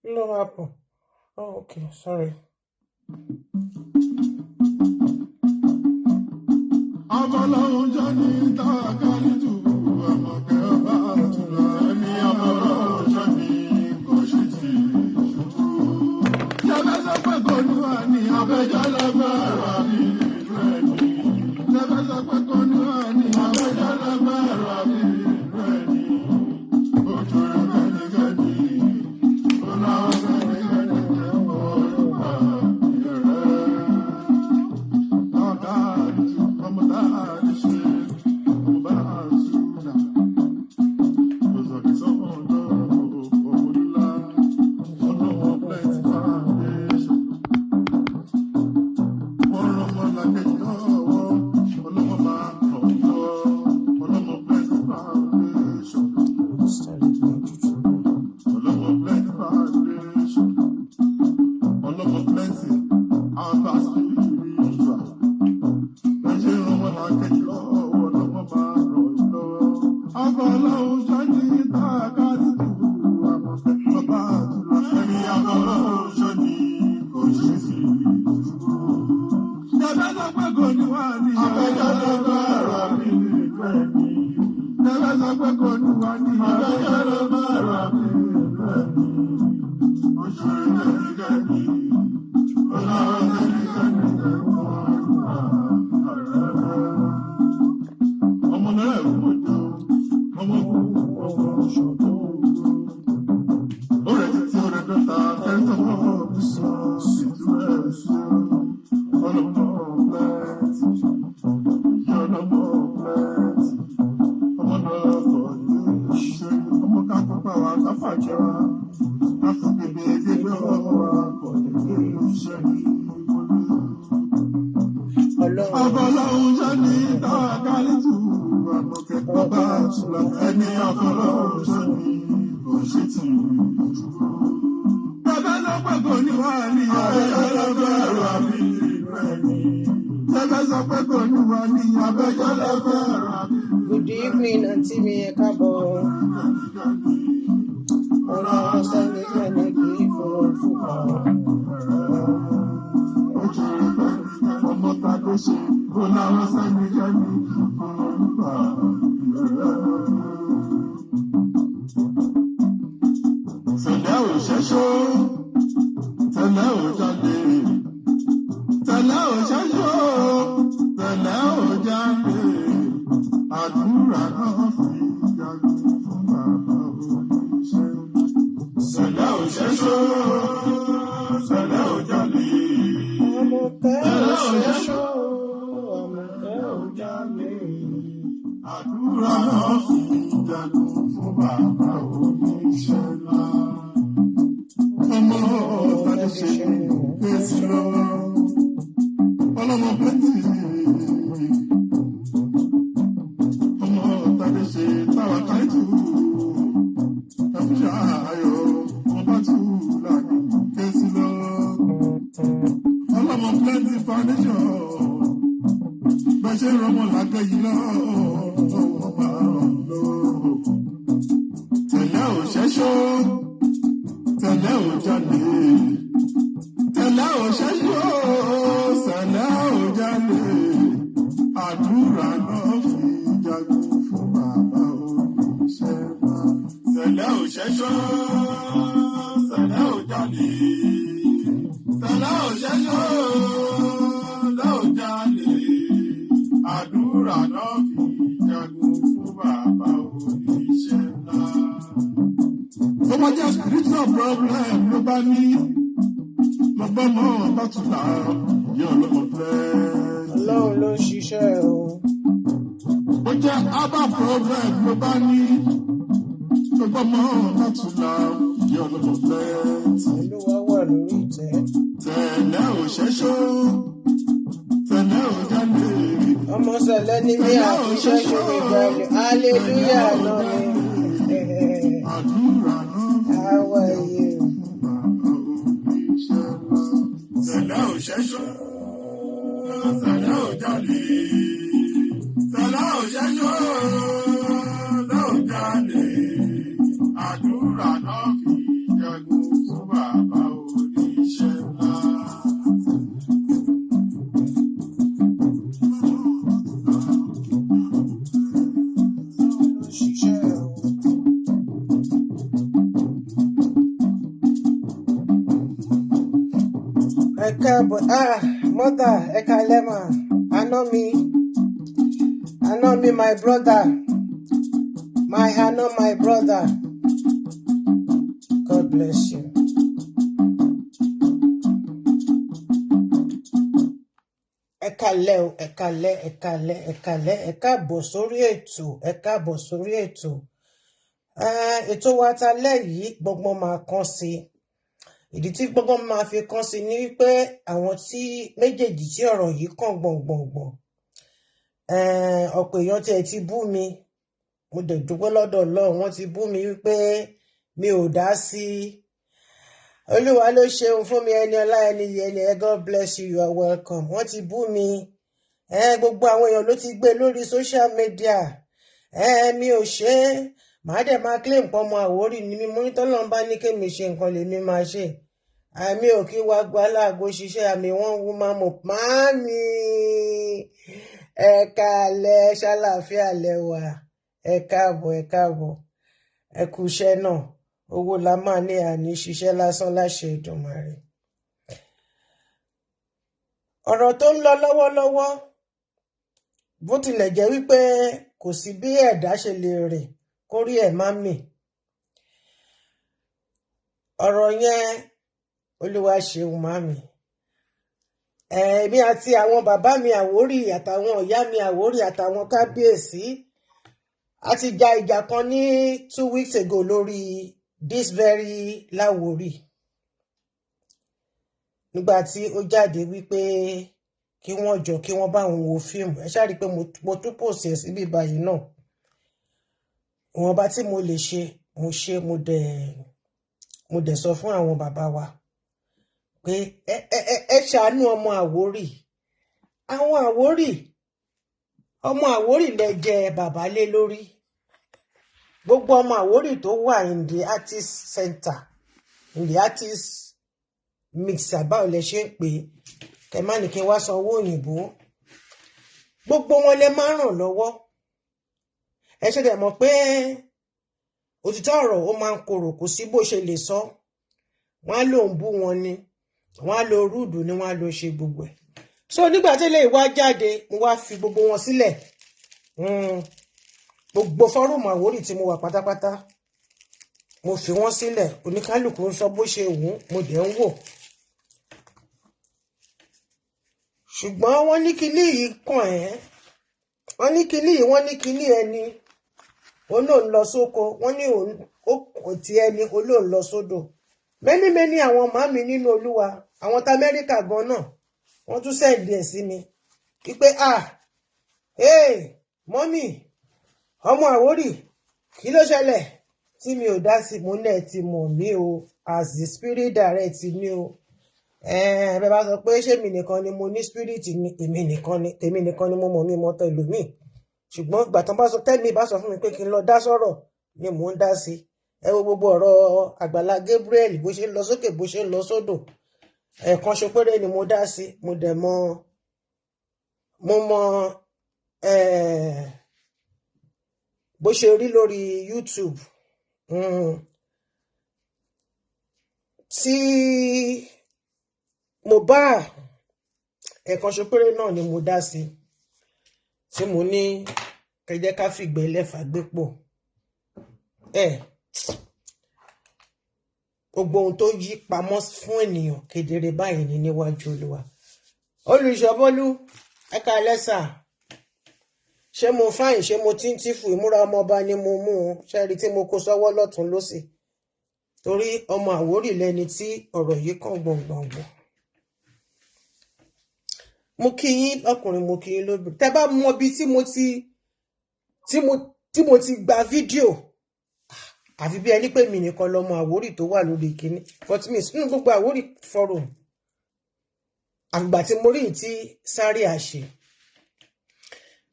No happen. Oh, okay, sorry. Good evening, Auntie Mia Cabo. ọlọ́mọ plenty ọmọ tàbí ṣe táwa káìtù ẹ̀fúnṣà ayọ̀ ọba tù láàyè kẹ́sì lọ ọlọ́mọ plenty foundation bẹ́ẹ̀ ṣe rọmọ lágbẹ́ yìí lọ ọba lọ tẹ̀lé ò ṣẹ́ṣọ́ tẹ̀lé ò jalè tẹ̀lé ò ṣẹ́ṣọ́ tẹ̀lé ò jalè àdúrà náà fi jagun fún bàbá oníṣẹ́ wa. Tẹ̀lé ò ṣẹ́ṣọ́ tẹ̀lé ò jalè tẹ̀lé ò ṣẹ́ṣọ́ tẹ̀lé ò jalè àdúrà náà fi jagun fún bàbá oníṣẹ́ wa. Tó bá jẹ́ spiritual problem ló bá ní lọ́gbọ́n mọ́ bá tún là yẹ ọlọ́mọ fẹ́. Ọlọ́run ló ń ṣiṣẹ́ o. Ó jẹ́ herbal problem ló bá ní lọ́gbọ́n mọ́ bá tún là yẹ ọlọ́mọ fẹ́. Olúwa wà lórí ìtẹ́. Tẹ̀lé ò ṣẹ́ṣọ́ tẹ̀lé ò jalè. Ọmọ sẹ̀lẹ̀ ní mi àfiṣẹ́ ṣe mi balẹ̀. Hallelujah náà ni. Àdúrà náà How are you? tẹ̀lé ò ṣẹ́ṣọ́ tẹ̀lé ò jalè tẹ̀lé ò ṣẹ́ṣọ́ tẹ̀lé ò jalè àdúrà náà fi jagun fún bàbá oníṣẹ́ ńlá. Ló ń ṣiṣẹ́ o. Ẹ káàbọ̀, mọ́tà ẹ kalẹ́ mà, àná mi my brother, my brother, God bless you. Ẹ kalẹ́ o, ẹ kalẹ́, ẹ káàbọ̀ sórí ètò, ètò wa talẹ́ yìí gbọ́ngbọ́n máa kàn sí i. Ìdí tí gbọ́ngàn máa fi kàn sí ni wípé àwọn tí méjèèjì tí ọ̀rọ̀ yìí kàn gbọ̀ngbọ̀ngbọ̀n ọ̀pọ̀ èèyàn tiẹ̀ ti bú mi, mo dẹ̀ dúpẹ́ lọ́dọ̀ Ọlọ́run, wọ́n ti bú mi wípé mi ò dá sí i. Olúwa ló ṣeun fún mi, ẹni ọlá ẹni yẹni, God bless you, you are welcome. Wọ́n ti bú mi, gbogbo àwọn èèyàn ló ti gbé lórí social media, mi ò ṣe é, màá dẹ̀ máa claim pọ̀ ọmọ Àwórì ni mi, mo ní tọ́lọ́run bá ní kémi ṣe nǹkan lèmi máa ṣe. Àmì ò kí wá gba aláàgó ṣiṣẹ́, àmì wọ́n wú máa mọ̀ máàmì ẹ káalẹ́ ṣàlàáfíà lẹ́wà, ẹ káàbọ̀ ẹ kú iṣẹ́ náà, owó la máa ní àní ṣiṣẹ́ lásán láṣẹ Èdùmàrè. Ọ̀rọ̀ tó ń lọ lọ́wọ́lọ́wọ́ bó tilẹ̀ jẹ́ wípé kò sí bí ẹ̀dá ṣe lè rìn kórí ẹ̀ má mì. Ọ̀rọ̀ yẹn Olúwa ṣeun màmí. Èmi àti àwọn bàbá mi Àwórì àtàwọn ìyá mi Àwórì àtàwọn kábíyèsí a ti ja ìjà kan ní 2 weeks ago lórí this very Lawori. Nígbà tí ó jáde wípé kí wọ́n jọ kí wọ́n bá òun wo fíìmù, ẹ ṣáà rí pé mo tún pòsì ẹ̀ síbí báyìí náà. Ìwọ̀nba tí mo lè ṣe mo dẹ̀ sọ fún àwọn bàbá wa pé ẹ ṣàánú ọmọ Àwórì. Àwọn Àwórì, ọmọ Àwórì lẹ jẹ bàbá lé lórí. Gbogbo ọmọ Àwórì tó wà in the artist center, in the artist mixer, báwo lẹ ṣe ń pè é, kẹ má ní kí n wá sanwó òyìnbó. Gbogbo wọn lẹ máa ràn lọ́wọ́. Ẹ ṣe dẹ̀ mọ̀ pé òtítọ́ ọ̀rọ̀ ó máa ń korò, kò sí bó ṣe lè sọ. Wọ́n á lò ń bú wọn ni, wọ́n á lo rúdù ni, wọ́n á lo ṣe gbogbo ẹ̀. So nígbà tí eléyìí wá jáde, mo wá fi gbogbo wọn sílẹ̀. Gbogbo fọ́rùmù Àwórì tí mo wà pátápátá, mo fi wọ́n sílẹ̀. Oníkálùkù ń sọ bó ṣe wù ú, mo dẹ̀ ń wò. Ṣùgbọ́n wọ́n ní kinní yìí kàn ẹ́. Wọ́n ní kinní ẹni. Ó lóun lọ sóko, wọ́n ní ó ti ẹni, ó lóun lọ sódò. Many àwọn màmí nínú Olúwa, àwọn t'Amẹ́ríkà gan náà, wọ́n tún send ẹ̀ sí mi wípé hey mọ́mì ọmọ Àwórì kí ló ṣẹlẹ̀ tí mi ò dá sí mo náà ti mọ̀ mí o as the spirit direct ni o bẹ́ẹ̀ bá sọ pé ṣé mi nìkan ni mo ní spirit ni èmi nìkan ni mo mọ̀ mí mọ́tò ẹlòmíì ṣùgbọ́n ìgbà tán bá sọ tẹ́mi bá sọ fún mi pé kí n lọ dá sọ̀rọ̀ ni mò ń dá sí ẹ wo gbogbo ọ̀rọ̀ Àgbàlá Gabriel bó ṣe ń lọ sókè bó ṣe ń lọ sódò ẹ̀ẹ̀kan ṣo péré ni mo dá sí mo dẹ̀ mọ̀ bó ṣe rí lórí YouTube tí mo bá ẹ̀ẹ̀kan ṣo péré náà ni mo dá sí tí mo ní kẹjẹ ká fìgbẹ́ lẹ́fà gbé pọ̀ gbogbo ohun tó yí pamọ́ fún ènìyàn kedere báyìí ní níwájú Olúwa. Olùṣọ́bọ́lú ẹ̀ka lẹ́sà ṣé mo fáyìn ṣé mo tí ń tìfù ìmúra ọmọọba ni mo mú un ṣẹ́rí tí mo kó sọ́wọ́ lọ́tún lósì torí ọmọ Àwórì lẹni tí ọ̀rọ̀ yìí kàn gbọ̀ngbọ̀ngbọ̀n. Mo kí yín ọkùnrin mo kí yín lóbìnrin tẹ́ bá mọ ibi tí mo ti gba fídíò àfi bí ẹni pé mi nìkan lọmọ Àwórì tó wà lórí ìkíní but mi sínú gbogbo Àwórì forum àgbà tí mo rí tí sáré àṣẹ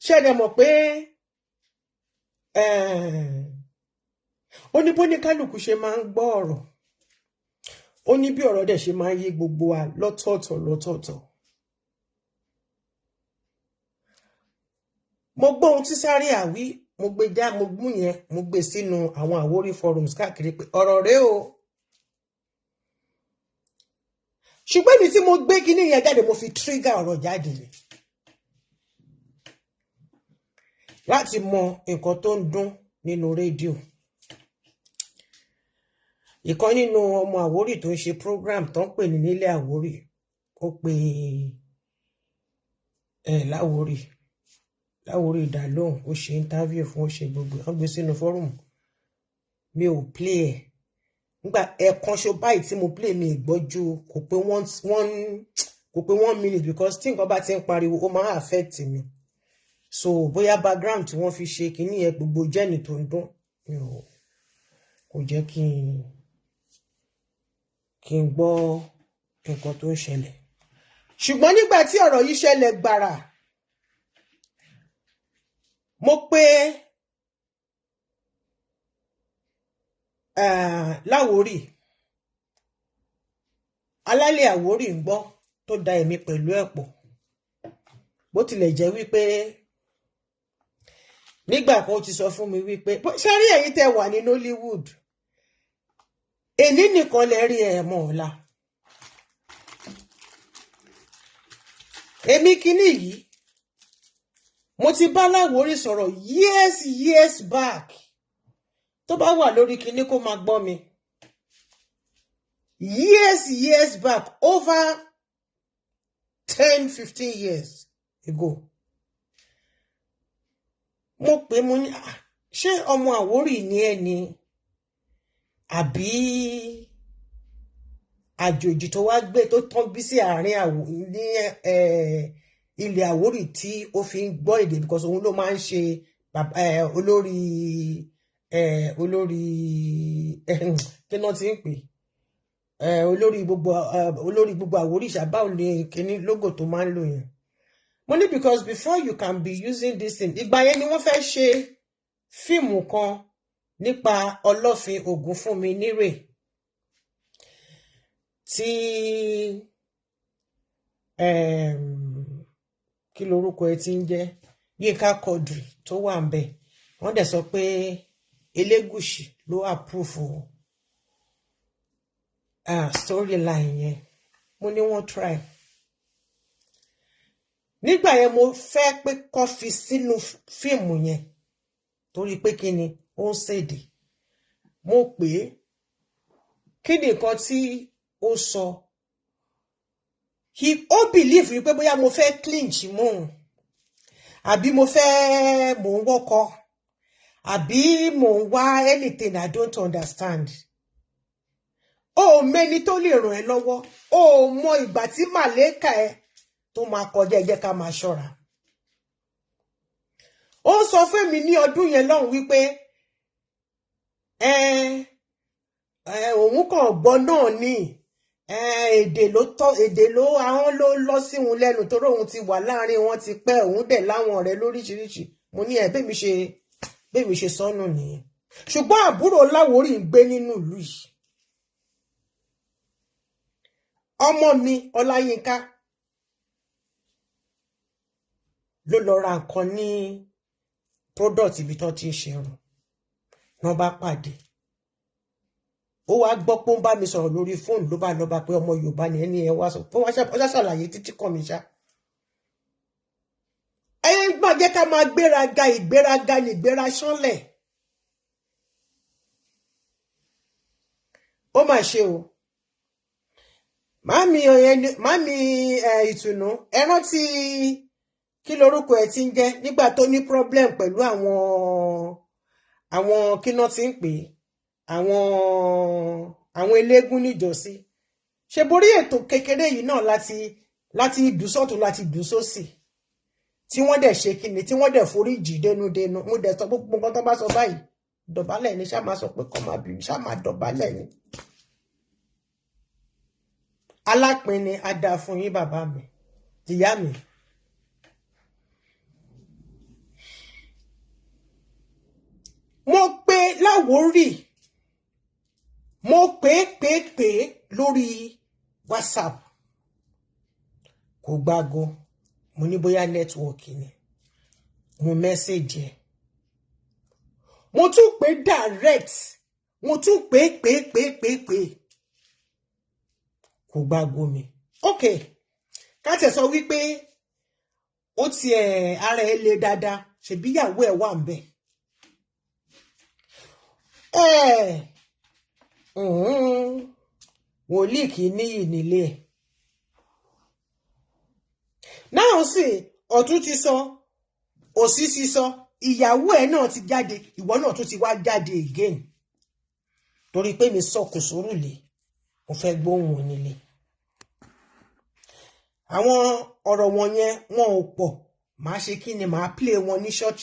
ṣẹ́dẹ̀ mọ̀ pé ó ní bó ní kálukú ṣe máa ń gbọ́ ọ̀rọ̀ ó ní bí ọ̀rọ̀ dẹ̀ ṣe máa ń yé gbogbo wa lọ́tọ̀ọ̀tọ̀. Mo gbọ́ ohun tí sáré àwí mo gbé já mo gbú yẹn mo gbé sínú àwọn Àwórì forums káàkiri pé ọ̀rọ̀ rẹ o ṣùgbọ́n èmi tí mo gbé kíní yẹn jáde mo fi trigger ọ̀rọ̀ jáde ni láti mọ nǹkan tó ń dún nínú rédíò. Ìkan nínú ọmọ Àwórì tó ń ṣe program tó ń pè ní nílé Àwórì ó pe Láwórì dá lóhùn ó ṣe interview fún ó ṣe gbogbo wọn gbé sínú forum mi ò play ẹ̀ nígbà ẹ̀ẹ̀kan ṣo báyìí tí mo play mi ìgbọ́jú kò pé one minute because tí nǹkan bá ti ń pariwo ó máa affect mi so bóyá background tí wọ́n fi ṣe kíní ẹ gbogbo jẹ́ni tó ń dún kò jẹ́ kí n gbọ́ nǹkan tó ń ṣẹlẹ̀ ṣùgbọ́n nígbà tí ọ̀rọ̀ yìí ṣẹlẹ̀ gbàrà mo pé Láwórì alálẹ̀ Àwórì ń gbọ́ tó da èmi pẹ̀lú ẹ̀pọ̀ bó tilẹ̀ jẹ́ wípé nígbà kan ó ti sọ fún mi wípé ṣárí ẹ̀yin tẹ́ wà ní Nollywood èní nìkan lẹ rí ẹ̀ mọ́ ọ̀la èmi kíní yìí mo ti bá Láwórì sọ̀rọ̀ years back tó bá wà lórí kíní kó máa gbọ́ mi years back over 10-15 years ago mo pè mo ní ṣé ọmọ Àwórì ni ẹ ni àbí àjòjì tó wá gbé tó tán bí sí àárín ní ilẹ̀ Àwórì tí ó fi ń gbọ́ èdè because òun ló máa ń ṣe olórí kí náà ti ń pè olórí gbogbo Àwórì ṣàbá òní kíní logo tó máa ń lò yẹn mo ní because before you can be using this thing ìgbà yẹn ni wọ́n fẹ́ ṣe fíìmù kan nípa Ọlọ́fin Ògúnfúnmi nírè tí kí lorúkọ ẹ ti ń jẹ́ Yínká Quadri tó wà ń bẹ̀ wọ́n dẹ̀ sọ pé Elégùṣì ló approve storyline yẹn mo ní wọ́n try nígbà yẹn mo fẹ́ pé kó fi sínú fíìmù yẹn torí pé kí ni ó ń ṣèdè mo pè é kí ni nǹkan tí ó sọ ó believe wípé bóyá mo fẹ́ clinch mọ́ òun àbí mò ń wọ́kọ́ àbí mò ń wá anything I don't understand ó mẹ́ni tó lè ràn ẹ́ lọ́wọ́ ó mọ ìgbà tí màlẹ́kà ẹ tó máa kọjá ẹ jẹ́ ká máa ṣọ́ra. Ó sọ fún mi ní ọdún yẹn lọ́hùn wípé òun kàn gbọ́ náà ní èdè ló àwọn ló lọ sí òun lẹ́nu torí òun ti wà láàrin wọn ti pẹ́ òun dẹ̀ láwọn ọ̀rẹ́ lóríṣiríṣi. Mo ní bẹ́mi ṣe sọnù nìyẹn. Ṣùgbọ́n àbúrò Láwórì ń gbé nínú ìlú yìí. Ọmọ mi Ọláyínká ló lọ ra nǹkan ní product ibi tó ti ń ṣerun. Wọ́n bá pàdé. Ó wá gbọ́ pé ó ń bá mi sọ̀rọ̀ lórí fóònù ló bá lọ bá pé ọmọ Yorùbá ni ẹni ẹ wá sọ. Ó wá ṣàlàyé títí kàn mí ṣá. Ẹyẹ gbà jẹ́ ká máa ìgbéraga ní ìgbéra ṣánlẹ̀. Ó mà ṣe o. Màmí ìtùnú ẹ rántí kí lorúkọ ẹ ti ń jẹ́ nígbà tó ní problem pẹ̀lú àwọn kíná tí ń pè àwọn eléégún níjọ́sí. Ṣé borí ètò kékeré yìí náà láti ìdúsọ́tún láti ìdúsósì tí wọ́n dẹ̀ ṣe kíni tí wọ́n dẹ̀ foríjì dénúdénú. Mo dẹ̀ sọ gbogbo nǹkan tó bá sọ báyìí dọ̀bálẹ̀ ni ṣá máa sọ pé kọ́ máa bínú ṣá máa dọ̀bálẹ̀ ni. Alápín ni a dá fún yín bàbá mi ìyá mi. Mo pe Láwórì mo pè lórí WhatsApp kò gbágo. Mo ní bóyá network ni mo message ẹ. Mo tún pè direct mo tún pè kò gbágo mi. Okay, ká tẹ̀ sọ wípé ó ti ara ẹ le dáadáa ṣebí ìyàwó ẹ wà ńbẹ̀. Wòlíì kì í níyì nílé ẹ̀. Náà sì ọ̀tún ti sọ òsì ti sọ ìyàwó ẹ̀ náà ti jáde ìwọ náà tún ti wá jáde again torí pé mi sọ kò sórù lé mo fẹ́ gbóhùn onílé. Àwọn ọ̀rọ̀ wọn yẹn wọn ò pọ̀ máa ṣe kí ni máa play wọn ní short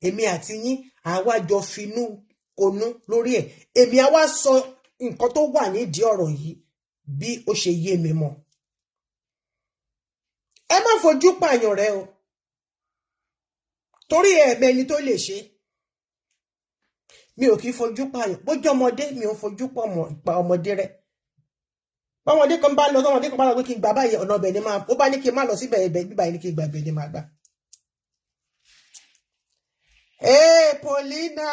èmi àti yín àwa jọ finú konú lórí ẹ̀. Èmi á wá sọ nǹkan tó wà nídìí ọ̀rọ̀ yìí bí ó ṣe yé mi mọ́. Ẹ má fojú pààyàn rẹ o torí ẹ̀mẹ́ni tó lè ṣe. Mi ò kì í fojú pààyàn bójú ọmọdé mi ò fojú pa ọmọdé rẹ. Ọmọdé kan bá lọ ọmọdé kan bá lọ pé kí n gbà báyìí ọ̀nà ọbẹ̀ ni máa ó bá ní kí n má lọ síbẹ̀ ibẹ̀ bíbá yìí ní kí n gbà ibẹ̀ ni máa gbà. Hey Paulina,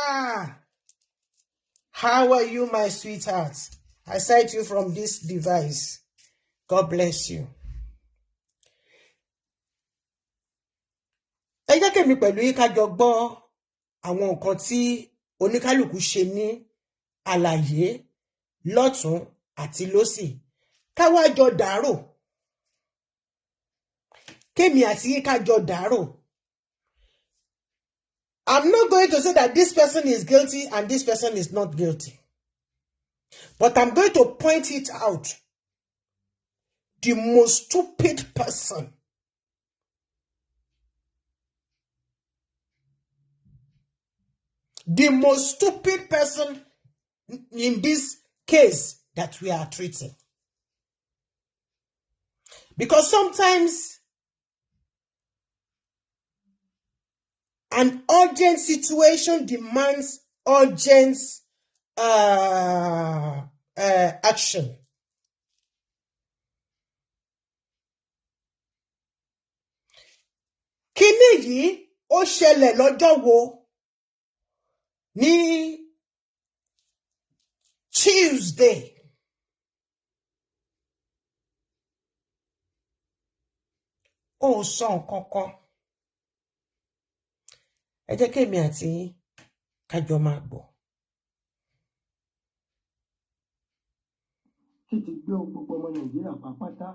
how are you my sweetheart? I sight you from this device. God bless you. Ẹ jẹ́ kí èmi pẹ̀lú yín ká jọ gbọ́ àwọn nǹkan tí oníkálùkù ṣe ní àlàyé lọ́tún àti lósì ká wá jọ dárò. Kémi àti yín ká jọ dárò. I'm not going to say that this person is guilty and this person is not guilty. But I'm going to point it out. The most stupid person. The most stupid person in this case that we are treating. Because sometimes an urgent situation demands urgent action. Kíni yìí ó ṣẹlẹ̀ lọ́jọ́ wo ní Tuesday. Ó sọ nǹkan kan. Ẹ jẹ́ kí èmi àti kájọ máa gbọ́. Títí gbé gbogbo ọmọ Nàìjíríà pàápàá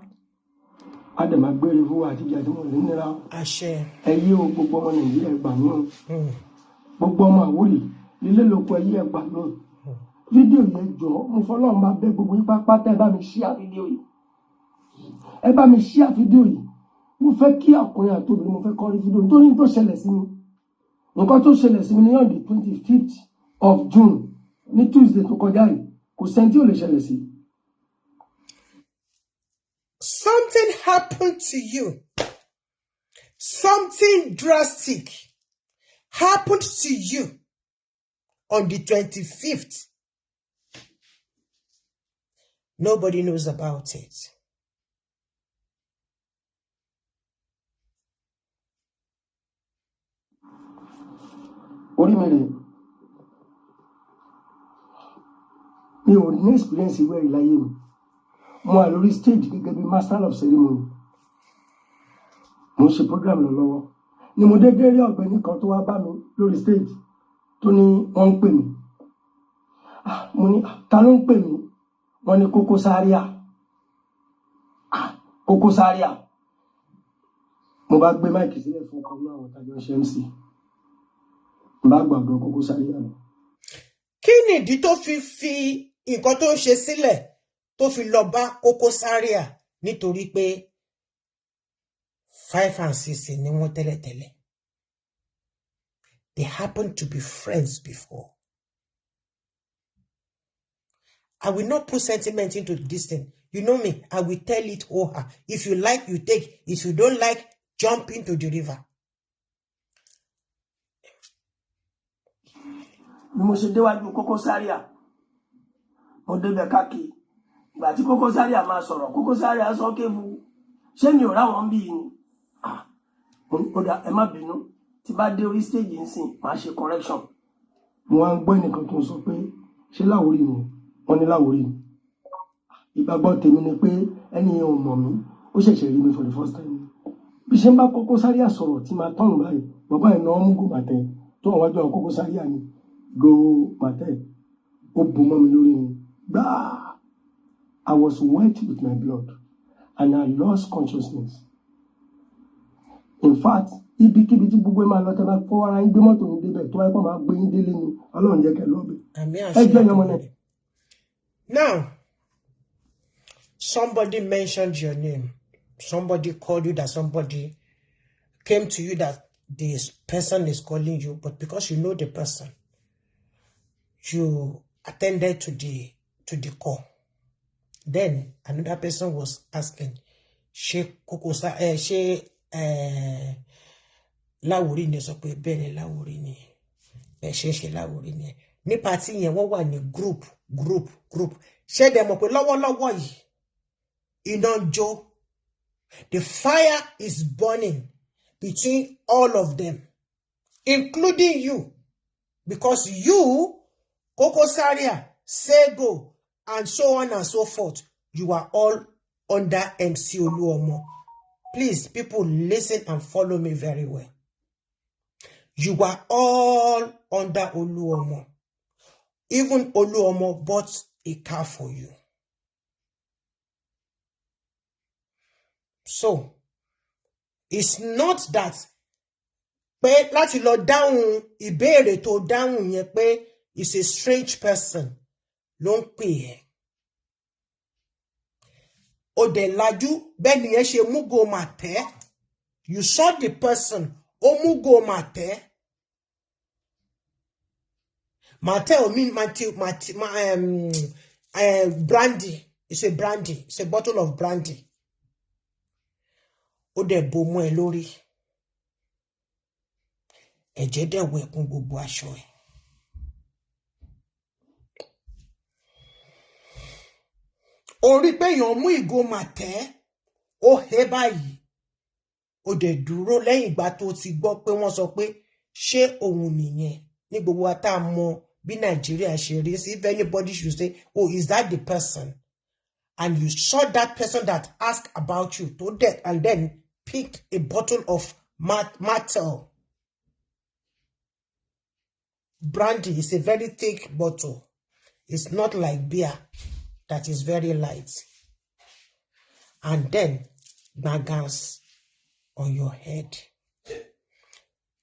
a dẹ̀ máa gbére fún àtijọ́ àti wọn nínira. Àṣẹ. Ẹ yé o gbogbo ọmọ Nàìjíríà gbà mí o. Gbogbo ọmọ Àwórì lílé lóko ẹ yé ẹ gbà mí. Fídíò yẹn jọ mo fọlọ́run máa bẹ gbogbo yín pátá ẹ bá mi ṣíà fídíò yìí. Ẹ bá mi ṣíà fídíò yìí mo fẹ́ kí ọkùnrin àti obìnrin mo fẹ́ kọ́ rí fídíò nítorí tó ṣẹlẹ̀ sí mi nǹkan tó ṣẹlẹ̀ sí mi ní on the 25th of June ní Tuesday tó kọjá yìí kò sẹ́ni tí ò lè ṣẹlẹ̀ sí. Something happened to you. Something drastic happened to you on the 25th. Nobody knows about it. Orí mi rè mi ò ní experience ìwé rí láyé mi mo wà lórí stage gẹ́gẹ́ bí master of ceremony mo ṣe program lọ́wọ́ ni mo dédé rí ọ̀gbẹ́ni kan tó wá bá mi lórí stage tó ní wọ́n ń pè mí mo ní ta ló ń pè mí wọ́n ní Kokosaria Kokosaria mo bá gbé máìkì sílẹ̀ fún ọkọ̀ náà àwọn tàbí ṣe MC bá gbàgbọ́ Kokosaria lọ. Kí ni ìdí tó fi nǹkan tó ń ṣe sílẹ̀ tó fi lọ bá Kokosaria nítorí pé 5 and 6 ni wọ́n tẹ́lẹ̀tẹ́lẹ̀. They happen to be friends before. I will not put sentiment into this thing. You know me, I will tell it over. If you like, you take. If you don't like, jump into the river. Mo ṣe déwájú Kokosaria mo débẹ̀ káàkiri ìgbà tí Kokosaria máa sọ̀rọ̀ Kokosaria sọ kéwu ṣé mi ò ráwọn bí ni ó dá ẹ má bínú tí bá dé orí stage nsìn máa ṣe correction. Mo wá ń gbọ́ ẹnìkan tó sọ pé ṣé Lawori ni wọ́n ní Lawori ni ìgbàgbọ́ tèmi ni pé ẹni yẹn ò mọ̀ mí ó ṣẹ̀ṣẹ̀ rí mi for the first time bí ṣe ń bá Kokosaria sọ̀rọ̀ tí máa tọ̀rùn báyìí bàbá ẹ̀ náà mú gòmàtẹ́ tó wọ́n wájú àwọn Kokosaria ni go matter ó bù mọ́ mi lórí ni gbáà I was wet with my blood and I lost consciousness. In fact ibikíbi tí gbogbo ẹ máa lọ tẹ́ bá fọwọ́ ara yín gbé mọ́tò yín débẹ̀ tó wáyé pọ̀ máa gbé yín délé ni Ọlọ́run jẹ́ kẹ́ lọ́bẹ̀ ẹgbẹ́ yẹn ọmọ náà. Now, somebody mentioned your name. Somebody called you that somebody came to you that this person is calling you, but because you know the person, you attended to the call. Then another person was asking, she Lawori ni sọ pé bẹ́ẹ̀ ni Lawori ni ṣe Lawori ni ní party yẹn wọ́n wà ní group ṣé dẹ̀ mọ̀ pé lọ́wọ́lọ́wọ́ yìí iná ń jó. The fire is burning between all of them, including you, because you, Kokosaria, Sego, and so on and so forth, you are all under MC Oluomo. Please, people, listen and follow me very well. You are all under Oluomo. Even Oluomo bought a car for you. So, it's not that pé láti lọ dáhùn ìbéèrè tó dáhùn yẹn pé is a strange person ló ń pè ẹ́. Ó dẹ̀ lajú bẹ́ẹ̀ ni ẹ ṣe mú go màtẹ́. You saw the person ó mú go màtẹ́. Màtẹ́ ò mean brandy. It's a brandy. It's a bottle of brandy. Ó dẹ̀ bò mọ́ ẹ lórí. Ẹ̀jẹ̀ dẹ̀ wẹ̀ kún gbogbo aṣọ ẹ̀. Ó rí pé èèyàn mú ìgò màtẹ́, ó hé báyìí. Ó dẹ̀ dúró lẹ́yìn ìgbà tó ti gbọ́ pé wọ́n sọ pé ṣé òun nìyẹn ní gbogbo wa tá a mọ bí Nàìjíríà ṣe rí. See, if anybody should say, oh, is that the person? And you saw that person that asked about you to death and then picked a bottle of Martel. Brandy is a very thick bottle. It's not like beer that is very light. And then bagans on your head.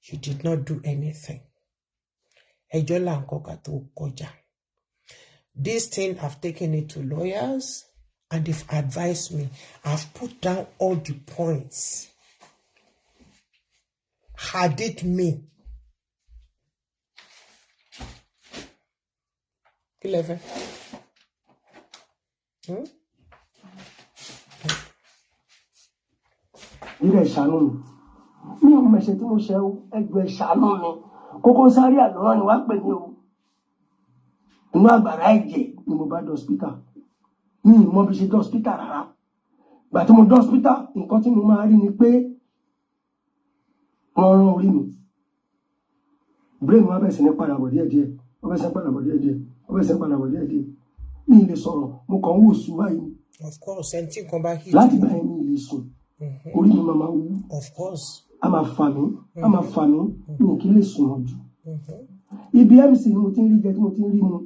You did not do anything. This thing, I've taken it to lawyers and they've advised me. I've put down all the points had it mean? Eleven. Ilé ìṣàánú mi ò mẹ̀ṣẹ̀ tí mo ṣe o ẹgbẹ́ ìṣàánú mi Kokosaria ló rán ni wá pè mí o inú àgbàrá ẹ̀jẹ̀ ni mo bá dé hospital mi ì mọ bí ṣe dé hospital rárá gbà tí mo dé hospital nǹkan tí mo máa rí ni pé wọ́n rán orí mi brain wa bẹ̀rẹ̀ sí ní padà bọ̀ díẹ̀díẹ̀ ó bẹ̀rẹ̀ sí ní padà bọ̀ díẹ̀díẹ̀ ó bẹ̀rẹ̀ sí ní padà bọ̀ díẹ̀díẹ̀ mi ì lè sọ̀rọ̀ mo kàn ń wò sùn báyìí. Of course, anything come back here. Láti gbà yẹn mi ì lè sùn orí mi máa wú. Of course. A máa fà mí mi ò kí lè sùn mọ́jú. Ibi MC ni mo ti ń rí jẹ tí mo ti ń rí mu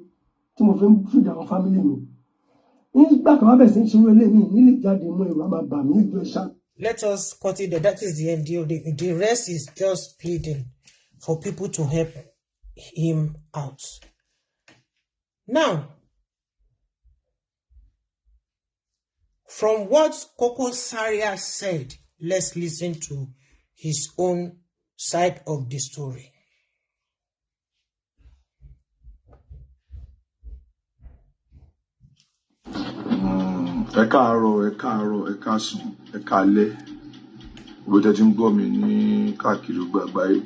tí mo fi ń fìdí àwọn fámílì mi. Nígbà kan wá bẹ̀rẹ̀ sí ń ṣerú eléyìí nílé jáde mú ìwà máa bà mí ẹjọ́ ṣá. Let us cut it there. That is the end. The rest is just pleading for people to help him out. Now, from what Kokosaria said, let's listen to his own side of the story. Ẹ káàárọ̀, ẹ káàsán, ẹ káalẹ́. Bó tẹ́ ti ń gbọ́ mi ní káàkiri gbogbo àgbáyé.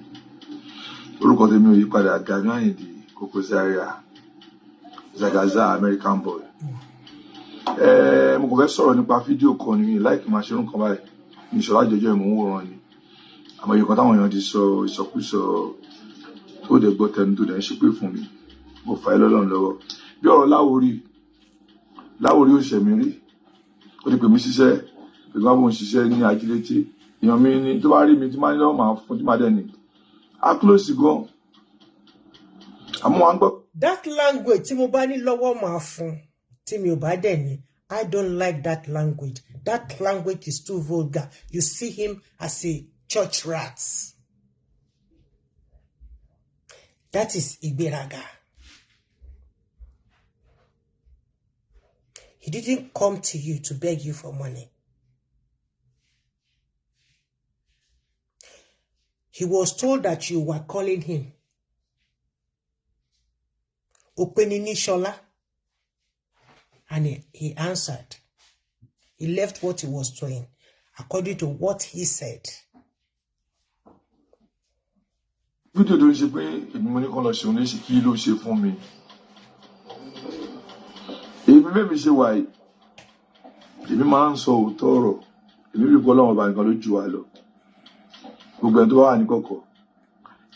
Orúkọ tèmi ò yí padà, Gani Àyìndé Kokosaria, Zagaza American boy. Mo kò fẹ́ sọ̀rọ̀ nípa fídíò kan ní láìkí máa ṣe irú nǹkan báyìí. Ní ìṣọ̀lá jẹjọ́ ìmọ̀ ń wòran ni. Àmọ́ ìyẹn kan táwọn èèyàn ti sọ ìsọkúsọ tó dẹ̀ gbọ́ tẹnu tó dẹ̀ ń ṣépè fún mi. Mo fà á lọ́lọ́run lọ́wọ́. Bí ọ̀rọ̀ Lawori ò ṣẹ̀mí rí. Ó ti pè mí ṣiṣẹ́ ìgbà mo ń ṣiṣẹ́ ní ajílété èèyàn mi ni tó bá rí mi tí máa ní lọ́wọ́ máa fún tí máa dẹ̀ ní á close gan àmọ́ wọn gbọ́. That language tí mo bá ní lọ́wọ́ máa fún tí mi ò bá dẹ̀ ní I don't like that language. That language is too vulgar. You see him as a church rat. That is ìgbéraga. He didn't come to you to beg you for money. He was told that you were calling him. Openini Shola. And he answered. He left what he was doing according to what he said. Fídíò tó ń ṣe pé èmi mo ní kán lọ ṣe òun léṣe kí ló ṣe fún mi. Èmi bẹ́ẹ̀ mi ṣe wà yìí. Èmi máa ń sọ òótọ́ ọ̀rọ̀. Èmi bí bọ́ lọ́wọ́ ọba nìkan ló ju wa lọ. Gbogbo ẹni tó bá wà ní kọ̀kọ̀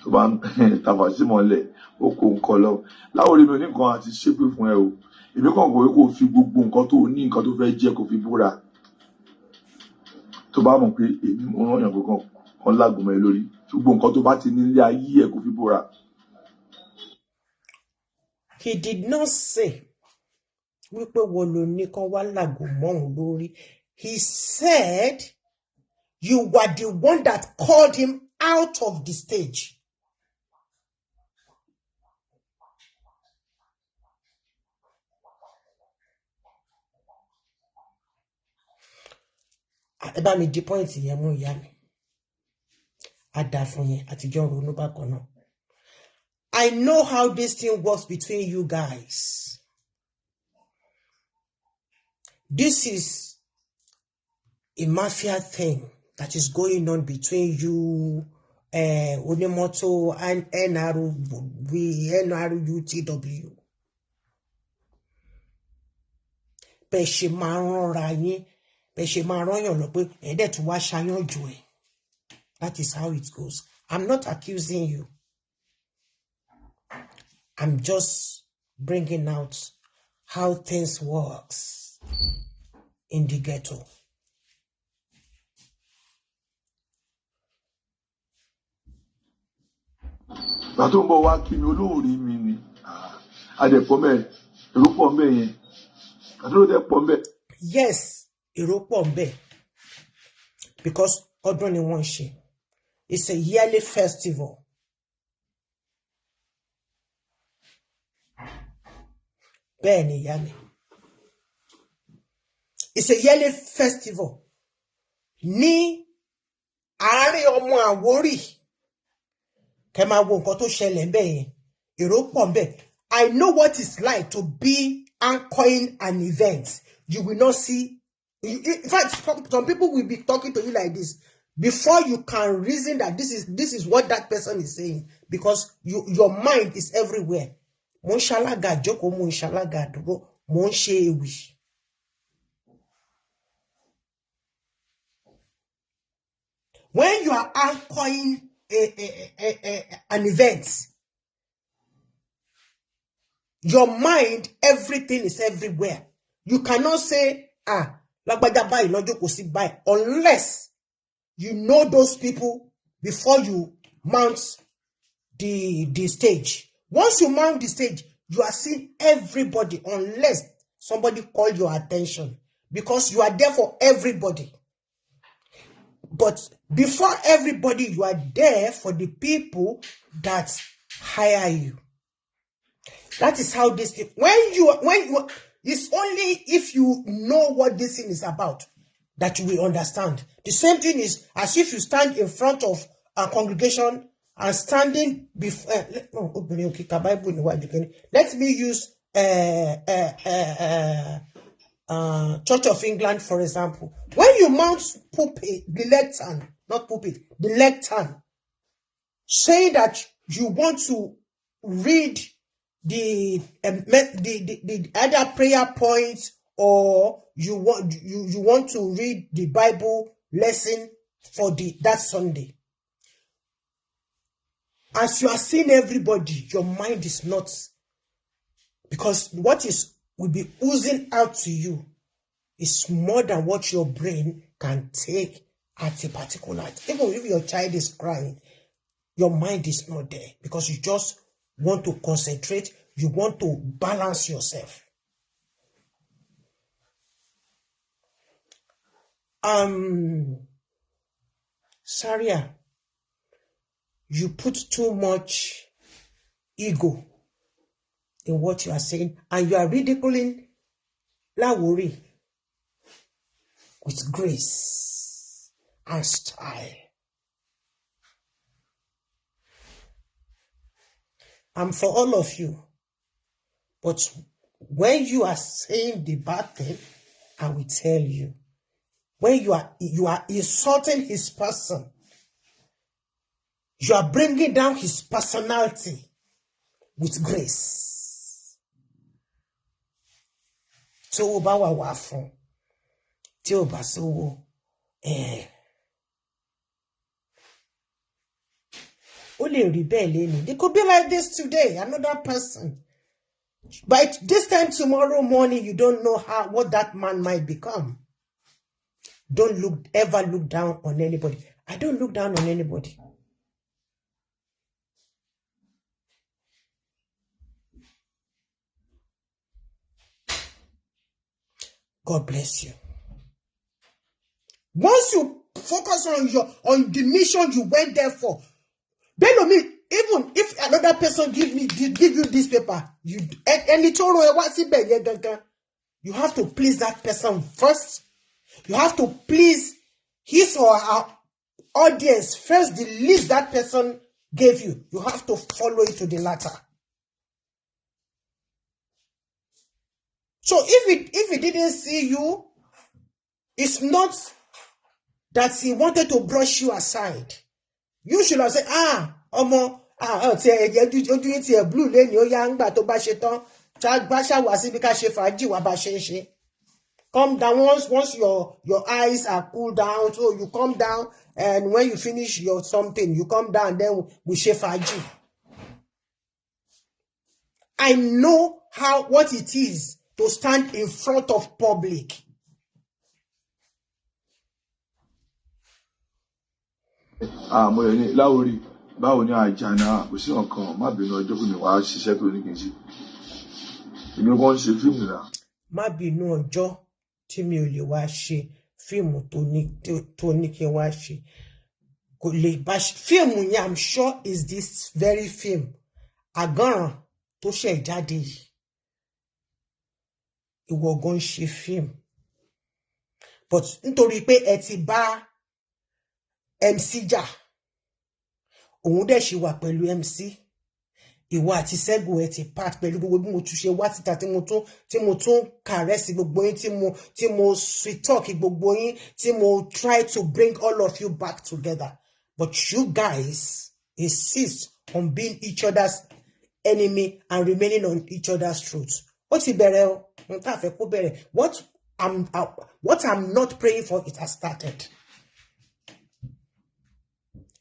tó bá ń tàfà sí mọ́lẹ̀ ó kó nǹkan lọ. Láwòrán mi ò ní nǹkan àti ṣépè fún ẹ o. Èmi kàn kò kó fi gbogbo nǹkan tó ní nǹkan tó fẹ́ jẹ́ kó fi búra. Tó bá mọ̀ pé èmi mo rán yàn kankan kan lágùnmọ̀ ẹ lórí. Gbogbo nǹkan tó bá ti ní ilé ayé ẹ kó fi búra. He did not say wípé wọ́n ló ní kán wá lágùnmọ̀ òun lórí. He said you were the one that called him out of the stage. Eba mi di point yẹn mú ìyá mi. Ada fún yẹn àtijọ́ ronú bákan náà. I know how this thing works between you guys. This is a mafia thing that is going on between you, Onemoto and NRUTW. Bẹ́ẹ̀ ṣe máa ránra yín, bẹ́ẹ̀ ṣe máa rányàn lọ pé ẹ̀dẹ̀ tún wá ṣayán jù ẹ̀. That is how it goes. I'm not accusing you. I'm just bringing out how things works in the ghetto. Ìgbà tó ń bọ̀ wá kí mi olóòrí mi ni adẹ̀pọ̀ mẹ́ èrò pọ̀ mẹ́ yẹn àdúró dẹ̀ pọ̀ mẹ́. Yes, èrò pọ̀ mẹ́ because ọdún ni wọ́n ṣe. It's a yearly festival. Bẹ́ẹ̀ ni ìyá mi. It's a yearly festival. Ní àárín ọmọ Àwórì Kema wo nǹkan tó ṣẹlẹ̀ ńbẹ̀ yẹn. Èrò pọ̀ ńbẹ̀. I know what it's like to be anchoring an event. You will not see. In fact, some people will be talking to you like this before you can reason that this is what that person is saying, because your mind is everywhere. Mo ń ṣalága jókòó, mo ń ṣalága dúró, mo ń ṣe ewì. When you are anchoring an event, your mind, everything is everywhere. You cannot say, lágbájá báyìí lọ́jọ́ kò sí báyìí, unless you know those people before you mount the stage. Once you mount the stage, you are seeing everybody, unless somebody call your attention, because you are there for everybody. But before everybody, you are there for the people that hire you. That is how this thing. When you it's only if you know what this thing is about that you will understand. The same thing is as if you stand in front of a congregation and standing before. Let me use Church of England, for example. When you mount pulpit, the lectern, not pulpit, the lectern, saying that you want to read the either prayer points, or you want to read the Bible lesson for that Sunday. As you are seeing everybody, your mind is not, because what will be oozing out to you is more than what your brain can take at a particular time. Even if your child is crying, your mind is not there, because you just want to concentrate, you want to balance yourself. Saria, you put too much ego in what you are saying, and you are ridiculing Lawori with grace and style. I'm for all of you. But when you are saying the bad thing, I will tell you. When you are insulting his person, you are bringing down his personality with grace. Tí ó bá wà fún, tí ó bá sówó, They could be like this today, another person. But this time tomorrow morning, you don't know what that man might become. Don't ever look down on anybody. I don't look down on anybody. God bless you. Once you focus on the mission you went there for, even if another person give you this paper, you have to please that person first. You have to please his or her audience first. The list that person gave you, you have to follow it to the latter. So if he didn't see you, it's not that he wanted to brush you aside. You should have said, blue lane, come down once your eyes are cooled down, so you come down, and when you finish your something, you come down, then we share faji. I know what it is to stand in front of public. Mo ní Lawori, báwo ni àjànà kò sí nǹkan, má bínú ọjọ́ kò ní wàá ṣiṣẹ́ tó ní kí n ṣe. Èmi kàn ń ṣe fíìmù náà. Má bínú ọjọ́ tí mi ò lè wá ṣe fíìmù tó ní kí n wá ṣe. Kò lè bá fíìmù yẹn, I'm sure is this very film. Àgànràn tó ṣẹ̀ jáde yìí. Ìwọ gan ṣe fíìmù. But nítorí pé ẹ ti bá MC jà, òun dẹ̀ ṣì wà pẹ̀lú MC. Ìwọ àti Ṣẹ́gun ẹ ti part pẹ̀lú gbogbo bí mo tún ṣe wá síta tí mo tún kàrẹ́sì gbogbo yín tí mo sweet talk gbogbo yín tí mo try to bring all of you back together. But you guys insist on being each other's enemy and remaining on each other's truth. What I'm not praying for, it has started.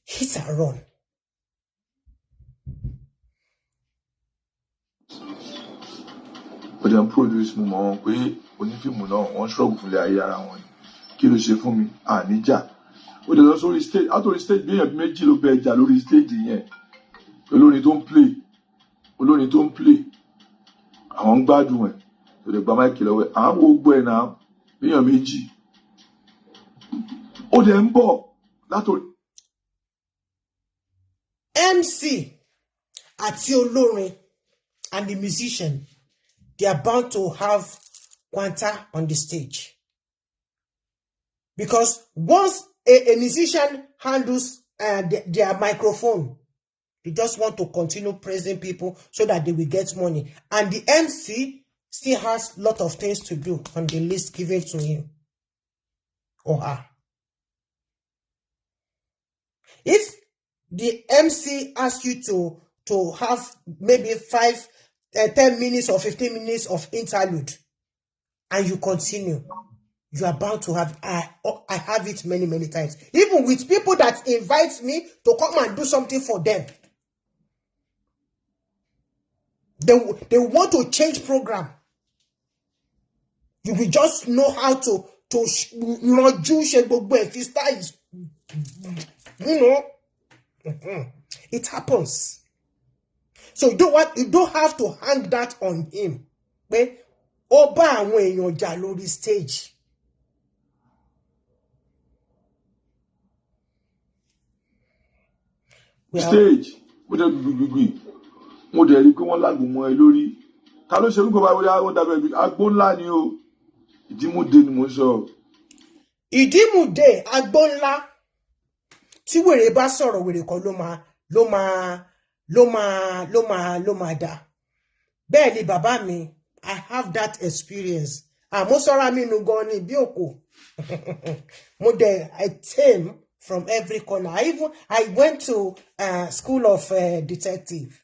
Hit and run. But then produce mo mọ̀ pé onífíìmù náà wọ́n struggle fún ilé ayé ara wọn ni. Kí ló ṣe fún mi? Níjà. Ó dẹ̀ lọ sórí stage, àtòrí stage bí èèyàn méjì ló bẹ ẹja lórí stage yẹn. Olórin tó ń play. Àwọn ń gbádùn ẹ̀. Tó dẹ̀ gba máìkì lọ́wọ́ ẹ̀. Àwọn gbogbo ẹ̀ náà bí èèyàn méjì. Ó dẹ̀ ń bọ̀ látòrí. MC àti olórin and the musician, they are bound to have quanta on the stage. Because once a musician handles their microphone, they just want to continue praising people so that they will get money. And the MC still has a lot of things to do on the list given to him or her. If the MC asks you to have maybe 10 minutes or 15 minutes of interlude, and you continue, you are bound to have, I have it many, many times. Even with people that invite me to come and do something for them. They want to change program. You will just know how to it happens. So you don't have to hang that on him. Oba when you're jalori stage. Stage. Mo dẹ̀ rí pé wọ́n lágùn mọ́ ẹ lórí. Ta ló ṣe orúkọ báwo ya wọ́n dábẹ́ bí agbó ńlá ni o. Ìdímúdé ni mo sọ. Ìdímúdé agbó ńlá. Tí wèrè bá sọ̀rọ̀ wèrè kan ló máa dá. Bẹ́ẹ̀ ni bàbá mi, I have that experience. Mo sọ̀rọ̀ mi nu gan ni bí òkò. Mo dẹ̀ I came from every corner. I went to school of detective.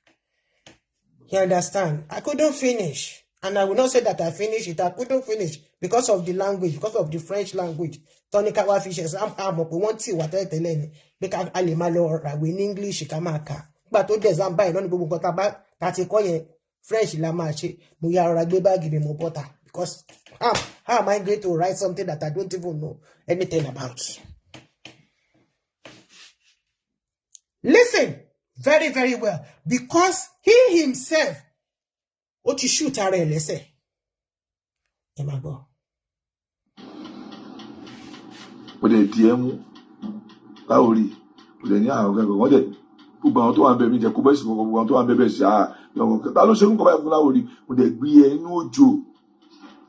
You understand? I couldn't finish. And I will not say that I finished it. I couldn't finish because of the language, because of the French language. Tonica wa fishes. I'm up. We want to what I tell you. Because I malo in English. Kamaka. But to exam by no go got about that French la marche. We are give me more butter. Because how am I going to write something that I don't even know anything about? Listen very, very well. Because he himself ó ti shoot ara ẹ̀ lẹ́sẹ̀. Ẹ máa gbọ́. Mo dẹ̀ di ẹ́ mú Lawori. Mo dẹ̀ ní àwọn ọ̀gá wọ́n dẹ̀ gbogbo àwọn tó wà ń bẹ̀ mí jẹ́ kó bẹ́ẹ̀ sì gbogbo àwọn tó wà ń bẹ̀ bẹ́ẹ̀ sí ta ló ṣe ń kọ́ báyìí fún Lawori. Mo dẹ̀ gbé ẹ inú òjò.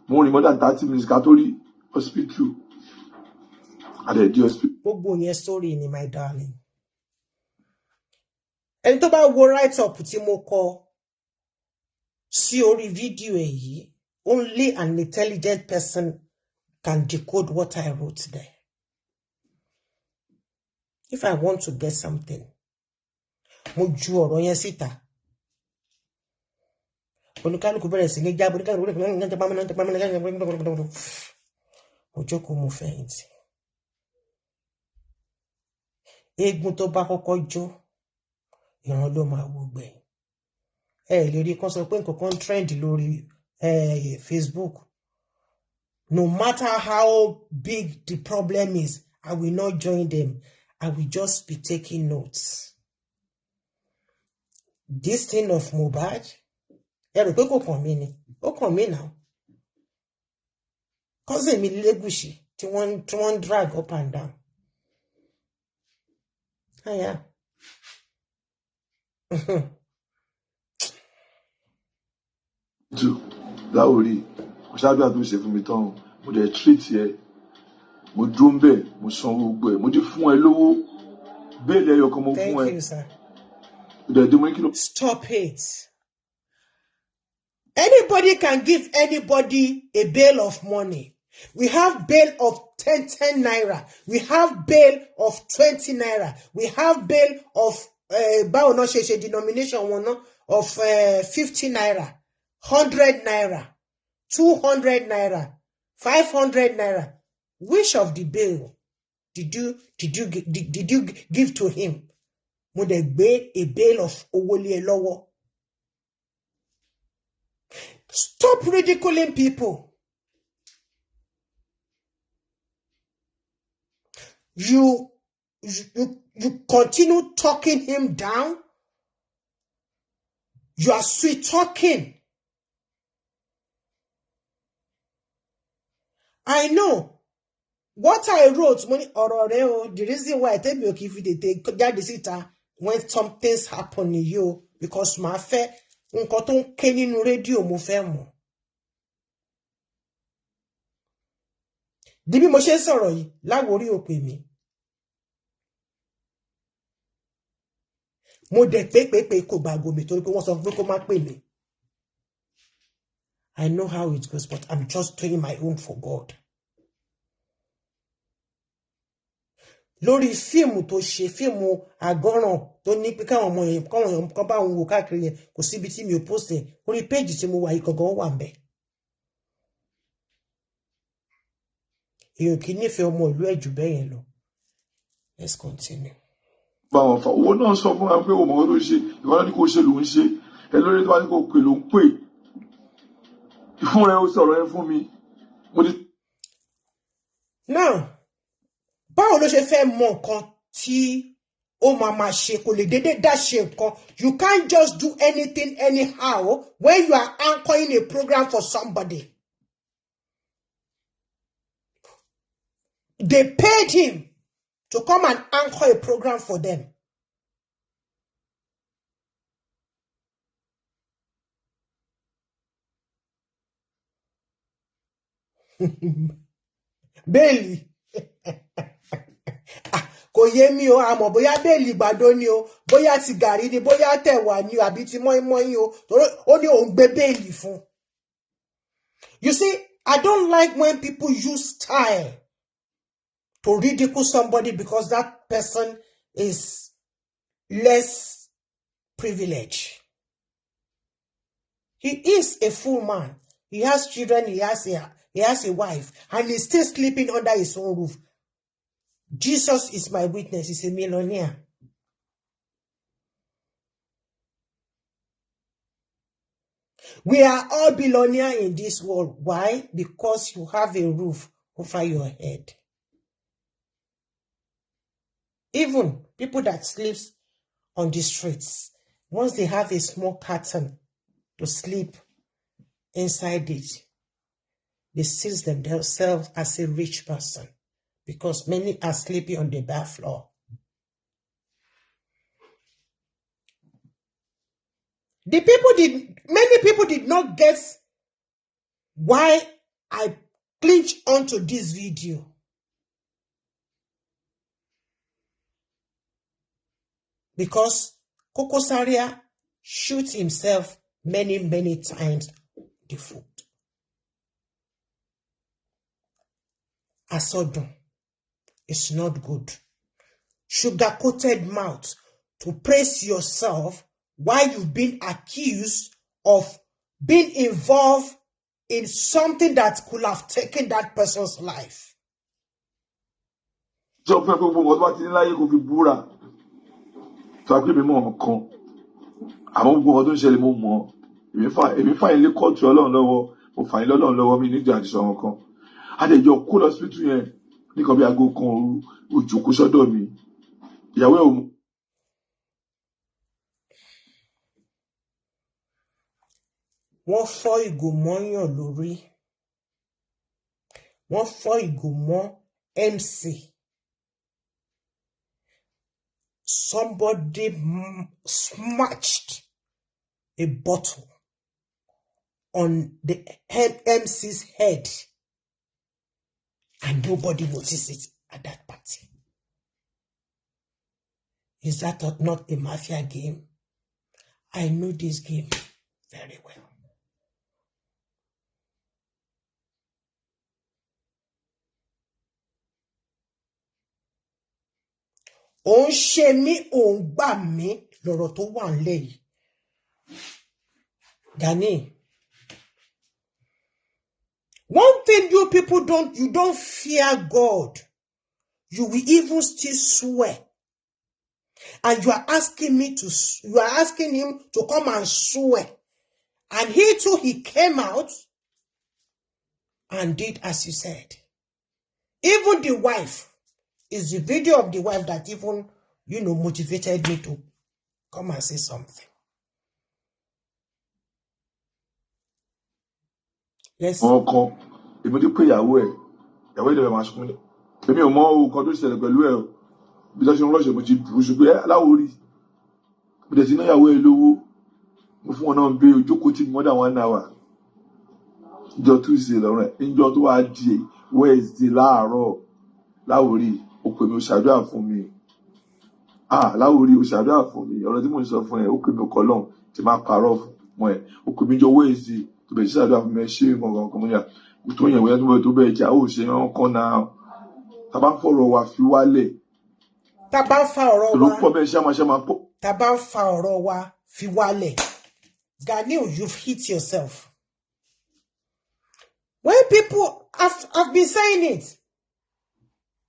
Mo rìn more than 30 minutes ká tó rí hospital. Adẹ̀ di hospital. Gbogbo yẹn story ni my darling. Ẹni tó bá wo write up tí mo kọ sí orí fídíò èyí, only an intelligent person can decode what I wrote there. If I want to get something, mo ju ọ̀rọ̀ yẹn síta. Oníkálùkù bẹ̀rẹ̀ sí ní jábọ̀ mo jókòó mo fẹ̀yìntì. Eégún tó bá kọ́kọ́ jó, ìran ló máa wò gbẹ̀yìn. Lè rí kan sọ pé nǹkan trend lórí Facebook. No matter how big the problem is, I will not join them. I will just be taking notes. This thing of Mohbad, rò pé kò kàn mí ni. Ó kàn mí now. Cousin mi Legushi tí wọ́n drag up and down. Yeah. Lawori, mo ṣáájú àti ṣe fún mi tán, mo dẹ̀ treat ẹ, mo dúró ń bẹ̀, mo san gbogbo ẹ̀, mo ti fún ẹ lówó, bẹ́ẹ̀lì ẹyọ kan mo fún ẹ. Thank you, sir. Stop it. Anybody can give anybody a bail of money. We have bail of 10 naira. We have bail of 20 naira. We have bail of denomination of 50 naira, 100 naira, 200 naira, 500 naira. Which of the bail did you give to him? Mo de gbe a bail of owole lowo. Stop ridiculing people. You continue talking him down. You are sweet talking. I know what I wrote. The reason why I tell you if they take when something's happen to you, because my fair nǹkan tó ń ké nínú rédíò mo fẹ́ mọ̀. Di bí mo ṣe sọ̀rọ̀ yìí Láwòrí ò pè mí. Mo dẹ̀ pé kò gbàgbọ́ mi torí pé wọ́n sọ pé kó má pè mí. I know how it goes, but I'm just doing my own for God. Lórí fíìmù tó ṣe fíìmù àgọ́ràn tó ní pé káwọn ọmọ yẹn kan bá òun wò káàkiri yẹn kò síbi tí mi ò post ẹ̀ orí péjì tí mo wà yìí gangan wà ńbẹ̀. Èèyàn kì í nífẹ̀ẹ́ ọmọ ìlú ẹ̀ jù bẹ́ẹ̀ yẹn lọ. Let's continue. Báwọn fa owó náà sọ fún wa pé òmò ló ṣe ìwọ́n ní kò ṣe ló ń ṣe ẹ lórí tó wá ní kò pè ló ń pè fún ẹ ó sọ̀rọ̀ ẹ fún mi. Now, báwo ló ṣe fẹ́ mọ nǹkan tí ó máa ṣe kò lè dédé dá ṣe nǹkan. You can't just do anything anyhow when you are anchoring a program for somebody. They paid him to come and anchor a program for them. Bailey. Kò yé mi o àmọ́ bóyá Bailey gbàdó ni o bóyá ti gàrí ni bóyá tẹ̀wà ni o àbí ti mọ́ínmọ́ín o torí ó ní òun gbé Bailey fún. You see, I don't like when people use style to ridicule somebody because that person is less privileged. He is a full man. He has children, he has a wife, and he's still sleeping under his own roof. Jesus is my witness. He's a millionaire. We are all billionaires in this world. Why? Because you have a roof over your head. Even people that sleep on the streets, once they have a small curtain to sleep inside it, they see themselves as a rich person because many are sleeping on the bare floor. Many people did not get why I clinched onto this video. Because Kokosaria shoots himself many times the foot. Asodun is not good. Sugar-coated mouth to praise yourself while you've been accused of being involved in something that could have taken that person's life. Sọ pé mi mọ̀ nǹkan àwọn gbogbo ọdún ṣẹlẹ̀ mo mọ̀ èmi fà ilé kóòtù Ọlọ́run lọ́wọ́ mo fà ilé Ọlọ́run lọ́wọ́ mi nídìí àti sọ nǹkan adẹjọ kó lọ síbítù yẹn nìkan bí aago kan òru òjòkó sọ́dọ̀ mi ìyàwó ẹ̀ ò mú. Wọ́n fọ́ ìgò mọ́yàn lórí. Wọ́n fọ́ ìgò mọ́ MC. Somebody smashed a bottle on the MC's head and nobody noticed it at that party. Is that not a mafia game? I know this game very well. Ó ń ṣe mí, ó ń gbà mí lọ́rọ̀ tó wà nílẹ̀ yìí. Gani, one thing you people you don't fear God. You will even still swear. And you are asking him to come and swear. And he too, he came out and did as you said. Even the wife, is the video of the wife that even, motivated me to come and say something. Yes. Ọkọ, èmi ti pé ìyàwó ẹ̀ ìdẹ̀bẹ̀ máa sunkún ní. Èmi ò mọ nǹkan tó ṣẹlẹ̀ pẹ̀lú ẹ̀ o. Bí tó ṣe ń rọ́ṣẹ̀ mo ti dùn ṣùgbọ́n Lawori. Bí tẹ̀ sí náà ìyàwó ẹ̀ lówó. Mo fún wọn náà ń bẹ ojókòó tí more than 1 hour. Ìjọ Tuesday lọ́rùn ẹ̀. Ìjọ tó wá di Wednesday láàárọ̀. Lawori, ó pè mí ó ṣàdúrà fún mi. Lawori, ó ṣàdúrà fún mi. Ọ̀rọ̀ tí mo ń sọ fún ẹ, ó pè mí ọkọ lọ́hùn tí máa parọ́ fún ẹ. Ó pè mí jọ Wednesday. To be sure that me ṣe nǹkan kan ya tó yẹn wẹ tó bẹ jà ó ṣe ran kan na tá bá fọ̀rọ̀ wa fi wálẹ̀ tá bá fa ọ̀rọ̀ wa ló pọ̀ bẹ ṣe máa pọ̀ tá bá fa ọ̀rọ̀ wa fi wálẹ̀. Gani, you've hit yourself. When people have been saying it,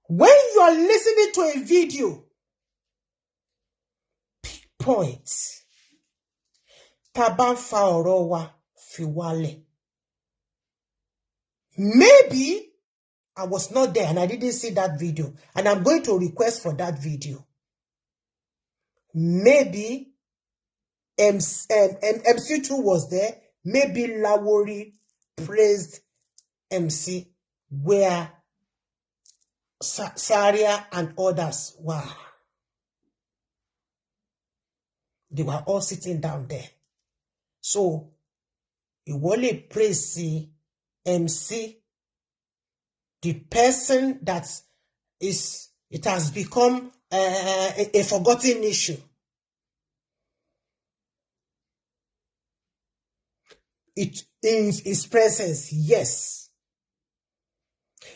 when you are listening to a video, pick points. Tá bá fa ọ̀rọ̀ wa fi wálẹ̀. Maybe I was not there and I didn't see that video, and I'm going to request for that video. Maybe MC2 was there. Maybe Lawori praised MC where Saria and others were. They were all sitting down there. So, ìwọ lè praise MC, the person that it has become a forgotten issue. It in his presence, yes.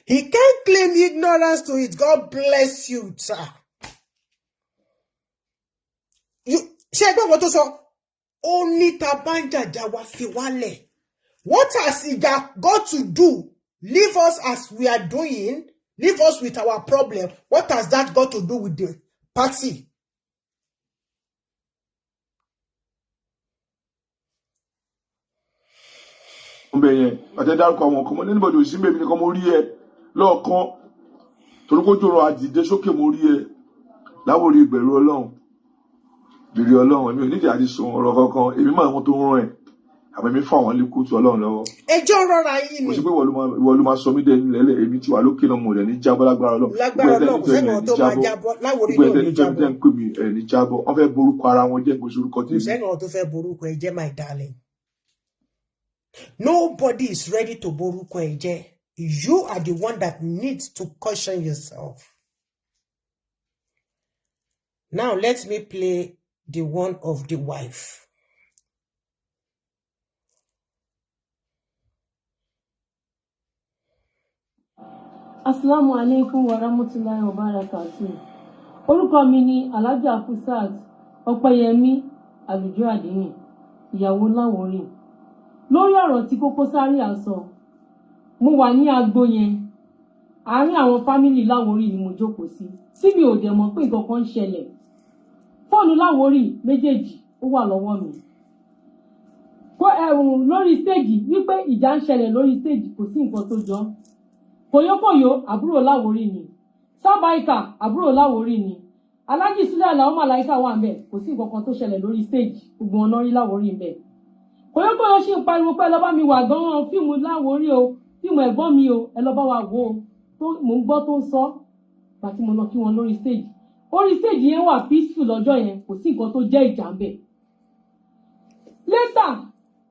He can't claim ignorance to it. God bless you, sir. Only tabanja jawa fi wale. What has it got to do? Leave us as we are doing. Leave us with our problem. What has that got to do with the party? Anybody who see me come ori e lọ́ọ̀kan toruko joro adide sókè mo rí ẹ Lawori ìbẹ̀rù Ọlọ́run bìrì Ọlọ́run èmi ò ní àti sọ ọ̀rọ̀ kankan èmi máa wọn tó ń rán ẹ àmọ́ èmi fún àwọn líkù tí Ọlọ́run lọ́wọ́ ẹjọ́ rọra yìí ni mo sì pé ìwọ ló máa sọ mí dé nílẹ̀ èmi tí wà lókè náà mo rẹ̀ ní jábọ́ lágbára Ọlọ́run sẹ́nu tó máa jábọ́ Lawori náà ní jábọ́ tẹ́ ń pè mí ní jábọ́ wọ́n fẹ́ borúkọ ara wọn jẹ́ gbèsè orúkọ tèmi sẹ́nu tó fẹ́ borúkọ ẹ jẹ́ my darling. Nobody is ready to borúkọ ẹ jẹ́. You are the one that needs to caution yourself. Now let me play the one of the wife. Assalamu alaikum wa rahmatullahi wa barakatuh. Orúkọ mi ni Alhaja Hafsat Ọpẹ́yẹmí Àlùjọ Àdínì, ìyàwó Lawori. Lórí ọ̀rọ̀ tí Kokosaria sọ, mo wà ní agbo yẹn. Àárín àwọn family Lawori ni mo jókòó sí. Tí mi ò dẹ̀ mọ̀ pé nǹkan kan ń ṣẹlẹ̀. Fóònù Lawori méjèèjì ó wà lọ́wọ́ mi. Lórí stage wípé ìjà ń ṣẹlẹ̀ lórí stage kò sí nǹkan tó jọ. Koyokoyo àbúrò Lawori ni. Sabaika àbúrò Lawori ni. Alhaji Sula làwọn màláíkà wà ńbẹ̀, kò sí nǹkan kan tó ṣẹlẹ̀ lórí stage. Gbogbo wọn náà rí Lawori ńbẹ̀. Koyokoyo ṣì ń pariwo pé ẹ lọ bá mi wà gan-an fíìmù Lawori o, fíìmù ẹ̀gbọ́n mi o, ẹ lọ bá wa wò ó. Mo ń gbọ́ tó ń sọ pàtí mo lọ kí wọn lórí stage. Orí stage yẹn wà peaceful lọ́jọ́ yẹn, kò sí nǹkan tó jẹ́ ìjà ńbẹ̀. Later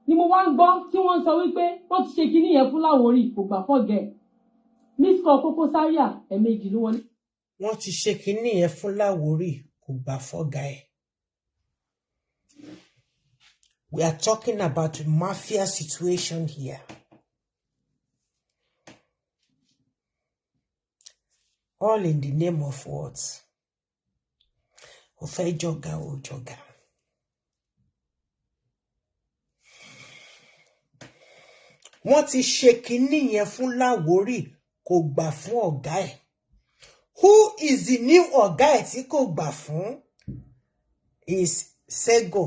ni mo wá ń gbọ́ tí wọ́n sọ wípé wọ́n ti ṣe kinní yẹn fún Lawori kò gbà fọ́gẹ̀. Miss Kokosaria ẹ̀ẹ̀mejì ló wọlé. Wọ́n ti ṣe kinní yẹn fún Lawori kò gbà fọ́gà ẹ̀. We are talking about mafia situation here. All in the name of what? Ofe joga o joga. Wọ́n ti ṣe kinní yẹn fún Lawori kò gbà fún ọ̀gá ẹ̀. Who is the new ọ̀gá ẹ̀ tí kò gbà fún? Is Sego.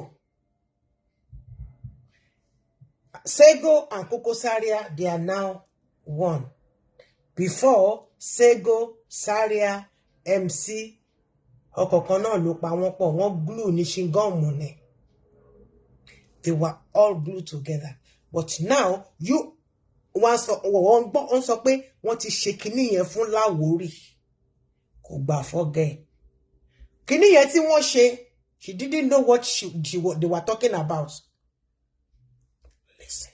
Sego and Kokosaria, they are now one. Before, Sego, Saria, MC, ọ̀kọ̀ọ̀kan náà ló pa wọ́n pọ̀, wọ́n glue ní ṣingọ́ọ̀mù ni. They were all glued together. But now, you wọ́n sọ pé wọ́n ti ṣe kinní yẹn fún Lawori. Kò gbà fọ́gẹ̀. Kinní yẹn tí wọ́n ṣe, she didn't know what they were talking about. Listen.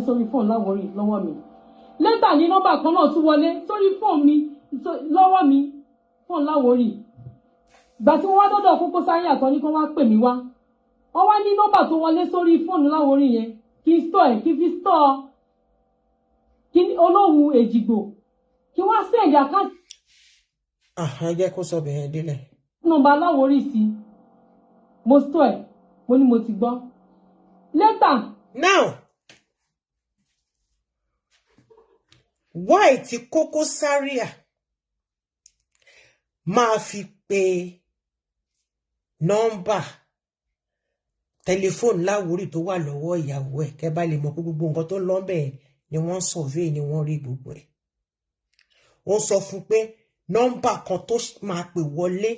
Sórí fóònù Lawori lọ́wọ́ mi. Later ní nọ́mbà kan náà tún wọlé sórí fóònù mi lọ́wọ́ mi fóònù Lawori. Ìgbà tí wọ́n wá dọ́dọ̀ Kokosaria tán ní kó wá pè mí wá. Wọ́n wá ní nọ́mbà tó wọlé sórí fóònù Lawori yẹn kí n store ẹ̀ kí n fi store kí olóhùn èjìgbò kí wọ́n send account. Jẹ́ kó sọ bẹ̀rẹ̀ délẹ̀. Nọ́mbà Lawori sí mo store ẹ̀ mo ní mo ti gbọ́. Later. Now, why ti Kokosaria máa fi pe nọ́mbà tẹlifóònù Lawori tó wà lọ́wọ́ ìyàwó ẹ̀ kẹ́ bá lè mọ̀ pé gbogbo nǹkan tó lọ ńbẹ̀ ni wọ́n survey ni wọ́n rí gbogbo ẹ̀. Ó sọ fún pé nọ́mbà kan tó máa pè wọlé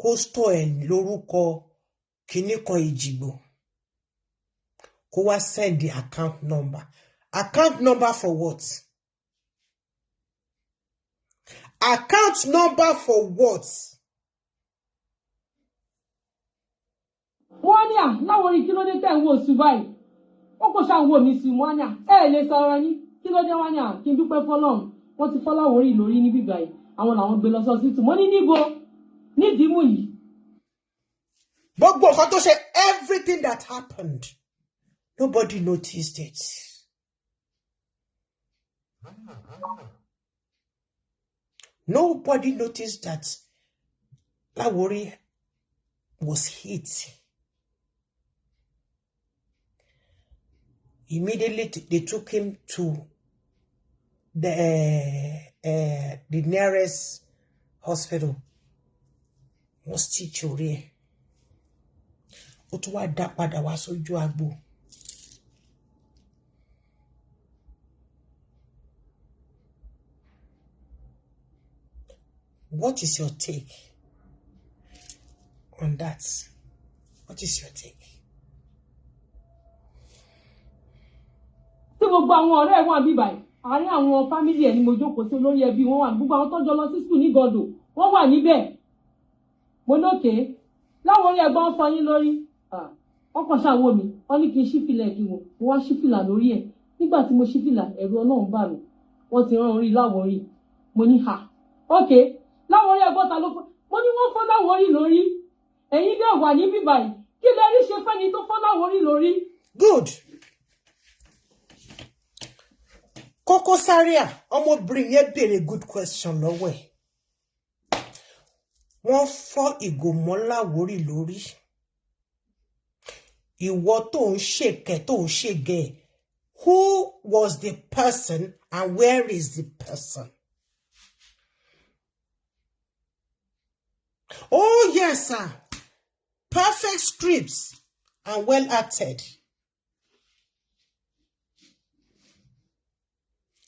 kó store ẹ̀ lórúkọ kinní kan Èjìgbò. Kó wá send the account number. Account number for what? Account number for what? Wọ́n ní Lawori kí ló dé tẹ́ ń wò sùn báyìí. Wọ́n kò ṣàwò mi sùn wọ́n ní lè sọ̀rọ̀ yín kí ló dé wọ́n ní kí n dúpẹ́ fọ́lọ́run. Wọ́n ti fọ́ Lawori lórí níbí báyìí. Àwọn làwọn gbé lọ sọ́sítù. Mo ní níbo nídìí mú yìí. Gbogbo nǹkan tó ṣe, everything that happened, nobody noticed it. Nobody noticed that Lawori was hit. Immediately, they took him to the nearest hospital. Wọ́n stitch orí ẹ̀. Ó tún wá dá padà wá sójú agbo. What is your take on that? What is your take? Tí gbogbo àwọn ọ̀rẹ́ wọn bí báyìí, àárín àwọn family ẹ̀ ni mo jókòó sí olórí ẹbí wọn wà. Gbogbo àwọn tó jọ lọ sí school ní Gọdọ̀, wọ́n wà níbẹ̀. Mo lókè Lawori ẹ̀gbọ́n fọ yín lórí. Wọ́n kàn ṣàwò mi. Wọ́n ní kí n ṣí fìlà kí wọ́n wá ṣí fìlà lórí ẹ̀. Nígbà tí mo ṣí fìlà, ẹ̀rù Ọlọ́run bà mí. Wọ́n ti rán orí Lawori. Mo ní okay. Lawori ẹ̀gbọ́n ta ló fọ́. Mo ní wọ́n fọ́ Lawori lórí. Ẹ̀yin dẹ̀ wà níbí báyìí. Kí lẹ rí ṣe fẹ́ni tó fọ́ Lawori lórí? Good. Kokosaria, ọmọbìnrin yẹn béèrè good question lọ́wọ́ ẹ̀. Wọ́n fọ́ ìgò mọ́ Lawori lórí. Ìwọ tó ń ṣèkẹ́ tó ń ṣègẹ́. Who was the person and where is the person? Oh, yes, sir. Perfect scripts and well acted.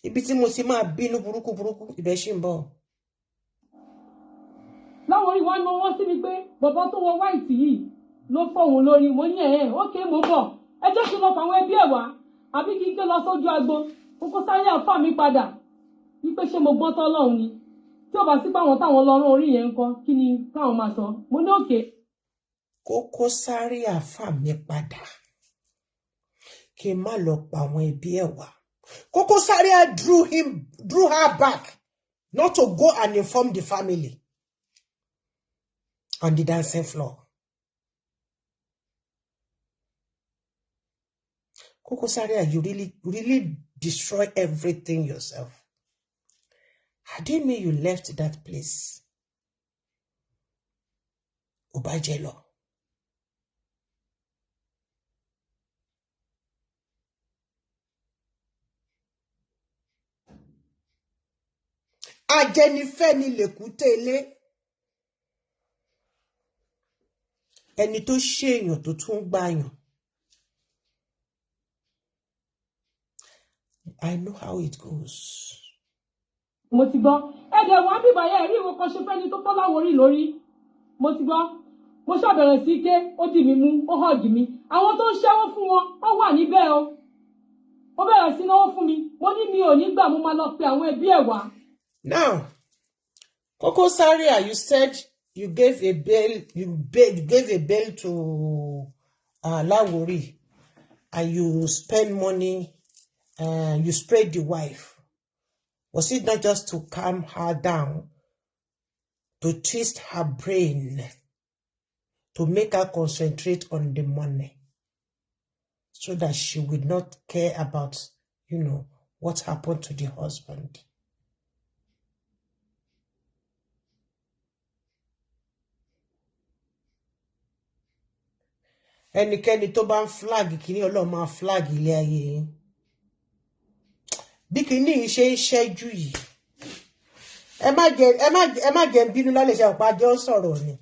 Ibi tí mo sì máa bínú burúkú ibẹ̀ ṣì ń bọ̀. Lawori wá ná wọ́n sí mi pé bọ̀bọ̀ tó wọ white yìí ló fọ́ òun lórí. Mo ní okay mo bọ̀. Ẹ jẹ́ kí n lọ fàwọn ẹbí ẹ̀ wá. Àbí kí n ké lọ sójú agbo. Kokosaria fà mí padà. Wípé ṣé mo gbọ́n tọ́ lọ́hùn ni. Tí ó bá sí páwọn táwọn lọ́rùn orí yẹn ń kọ́, kí ni káwọn máa sọ? Mo ní okay. Kokosaria fà mí padà. Kí n má lọ pa àwọn ẹbí ẹ̀ wá. Kokosaria drew her back not to go and inform the family on the dancing floor. Kokosaria, you really destroy everything yourself. Had it mean you left that place? Obajelo. Ajẹ́nifẹ́ ni lèkúté ilé. Ẹni tó ṣèyàn tó tún gbàyàn. I know how it goes. Mo ti gbọ́. Ẹ̀dẹ̀ wá bíbá yẹn rí ìwọ kan ṣe fẹ́ni tó fọ́ Láwòrí lórí. Mo ti gbọ́. Mo ṣàbẹ̀rẹ̀ sí ké, ó dì mí mú, ó hug mi. Àwọn tó ń ṣẹ́wó fún wọn, ó wà níbẹ̀ o. Ó bẹ̀rẹ̀ sí náwó fún mi. Mo ní mi ò ní gbà, mo máa lọ pe àwọn ẹbí ẹ̀ wá. Now, Kokosaria, you said you gave a bail, you gave a bail to Lawori, and you spend money, you sprayed the wife. Was it not just to calm her down, to twist her brain, to make her concentrate on the money, so that she would not care about, what happened to the husband? Ẹnikẹ́ni tó bá ń flag kìíní Ọlọ́run máa flag ilé ayé yín. Bí kìíní yìí ṣe ń ṣẹ́jú yìí. Ẹ má jẹ́ ń bínú lálẹ́ ṣe ọ̀pá jọ sọ̀rọ̀ ni.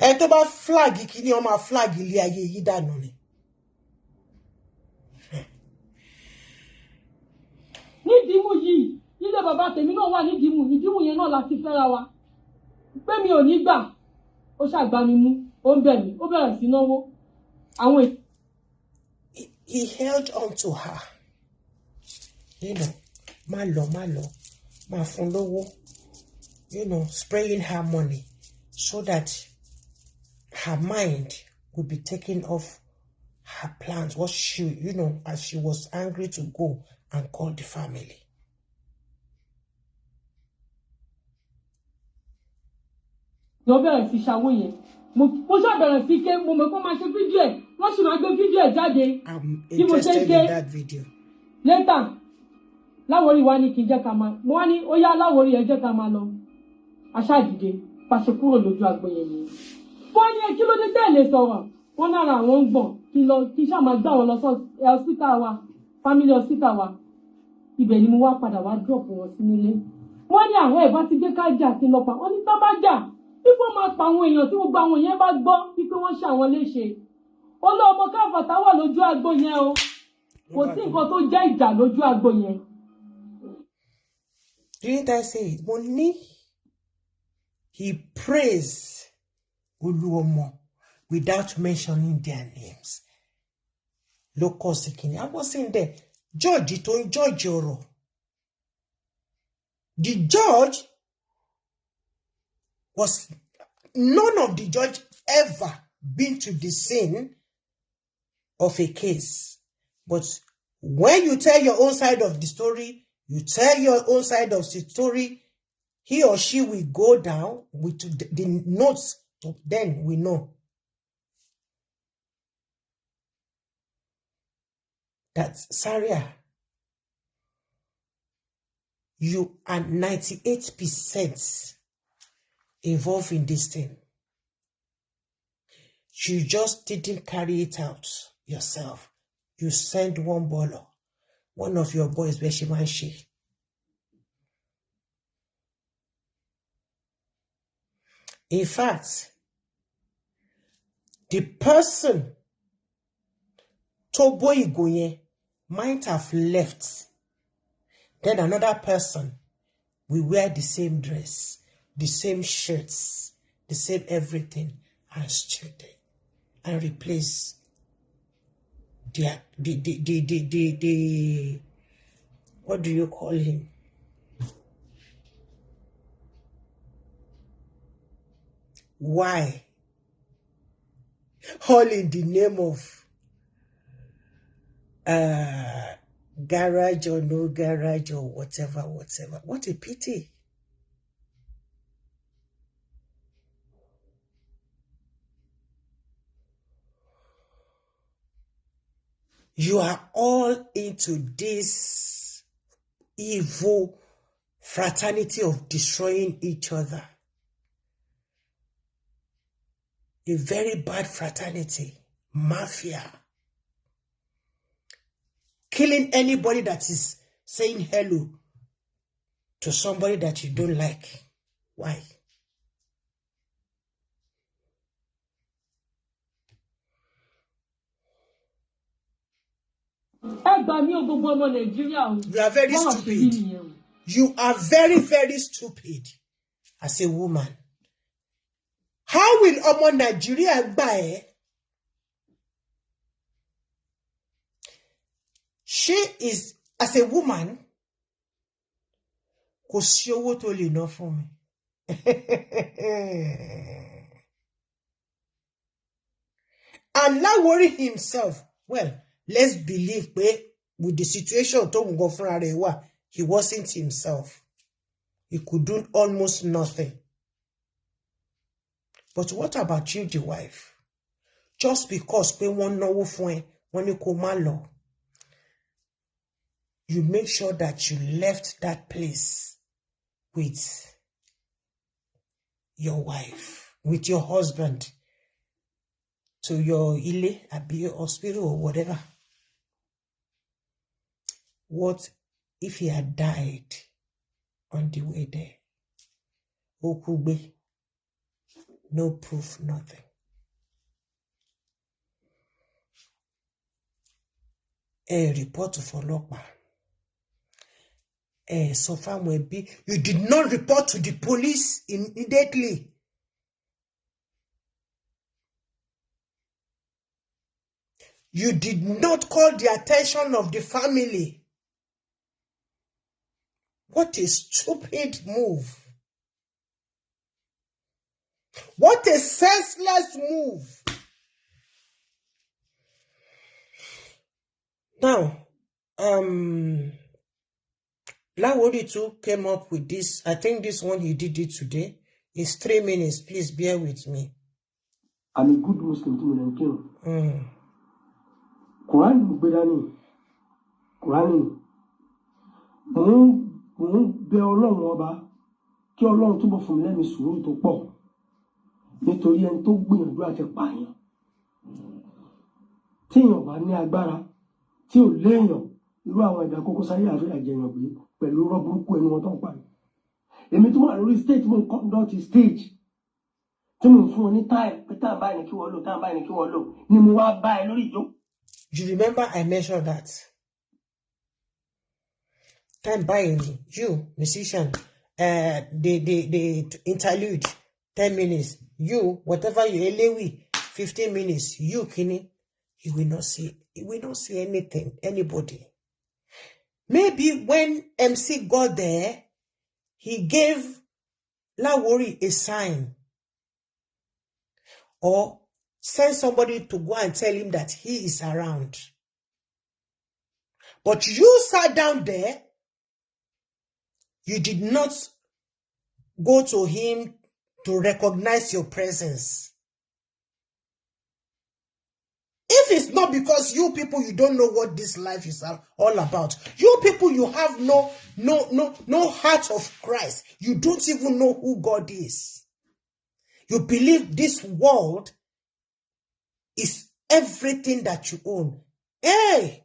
Ẹni tó bá flag kìíní ó máa flag ilé ayé yìí dànù ni. Nídìímù yìí, ilé bàbá tèmi náà wà nídìímù, ìdímù yẹn náà láti fẹ́ra wa. Pé mi ò ní gbà, ó ṣàgbá mi mú, ó ń bẹ̀ mí, ó bẹ̀rẹ̀ sí náwó. He held on to her. Má lọ, má fún lówó. Spraying her money so that her mind would be taken off her plans, what she, as she was angry to go and call the family. Lọ bẹ̀rẹ̀ sí ṣàwó yẹn. Mo ṣàbẹ̀rẹ̀ sí ké, mo mọ̀ kó máa ṣe fídíò ẹ̀, wọ́n sì máa gbé fídíò ẹ̀ jáde. I'm interested in that video. Later, Láwòrí wá ní kí n jẹ́ ká máa, mo wá ní ó yá Láwòrí ẹ jẹ́ ká máa lọ. Aṣáàdìde, pàṣẹ kúrò lójú agbo yẹn ni. Wọ́n ní kí ló dé tẹ̀lé sọ̀rọ̀, wọ́n nára àwọn ń gbọ̀n, kí ṣáà máa gbà wọ́n lọ hospital wa, family hospital wa. Ibẹ̀ ni mo wá padà wá drop wọn sí nílé. Wọ́n ní àwọn ẹ̀bá ti dé ká jà sí lọ́pàá, wọ́n ní tá bá jà, pípọ́ máa pa àwọn èèyàn tí gbogbo àwọn èèyàn bá gbọ́ wípé wọ́n ṣe àwọn léṣe. Olóòmọ káfàtà wà lójú agbo yẹn o. Kò sí nǹkan tó jẹ́ ìjà lójú agbo yẹn. Didn't I say it? Money. He praised Oluomo without mentioning their names. Local Sikini. I was in there. Judge, don't judge your. The judge was, none of the judge ever been to the scene of a case. But when you tell your own side of the story, you tell your own side of the story, he or she will go down with the notes. Then we know that Saria, you are 98% involved in this thing. You just didn't carry it out yourself. You sent one baller, one of your boys, Beshimanshi. In fact, the person Tobo Igoye might have left. Then another person will wear the same dress, the same shirts, the same everything, and stood there and replace the what do you call him? Why? All in the name of garage or no garage or whatever. What a pity. You are all into this evil fraternity of destroying each other. A very bad fraternity. Mafia. Killing anybody that is saying hello to somebody that you don't like. Why? You are very stupid. You are very, very stupid as a woman. How will Omo Nigeria buy? She is, as a woman, kò sí owó tó lè ná fún mi. And Lawori himself, well, let's believe with the situation tó ń go fúnra rẹ̀ wà, he wasn't himself. He could do almost nothing. But what about you, the wife? Just because pé wọ́n náwó fún ẹ, wọ́n ní kó má lọ. You make sure that you left that place with your wife, with your husband, to your ile, abi hospital or whatever. What if he had died on the way there? Okugbe, no proof, nothing. A report of Olokpa. So far, you did not report to the police immediately. You did not call the attention of the family. What a stupid move. What a senseless move. Now, Lawori too came up with this. I think this one he did it today. It's 3 minutes. Please bear with me. I'm a good Muslim too, Quran Bedani. Quran. Be Ọlọ́run ọba kí Ọlọ́run túbọ̀ fún mi lẹ́mìí sùúrù tó pọ̀ nítorí ẹni tó gbìyànjú àti pààyàn. Tí èèyàn bá ní agbára tí ò léèyàn irú àwọn ẹ̀dá Kokosaria àfi àjẹyàn gbé pẹ̀lú irọ́ burúkú ẹni wọn tó ń pààyàn. Èmi tí mo wà lórí stage mo ń conduct stage tí mo ń fún wọn ní time pé tá à ń báyìí ní kí wọ́n lò tá à ń báyìí ní kí wọ́n lò ni mo wá bá ẹ lórí ìjó. You remember I mentioned that. Time buying, you, musician, the interlude, 10 minutes. You, whatever you elewi, 15 minutes. You, Kini, he will not see anything, anybody. Maybe when MC got there, he gave Lawori a sign. Or send somebody to go and tell him that he is around. But you sat down there. You did not go to him to recognize your presence. If it's not because you people, you don't know what this life is all about. You people, you have no heart of Christ. You don't even know who God is. You believe this world is everything that you own. Hey!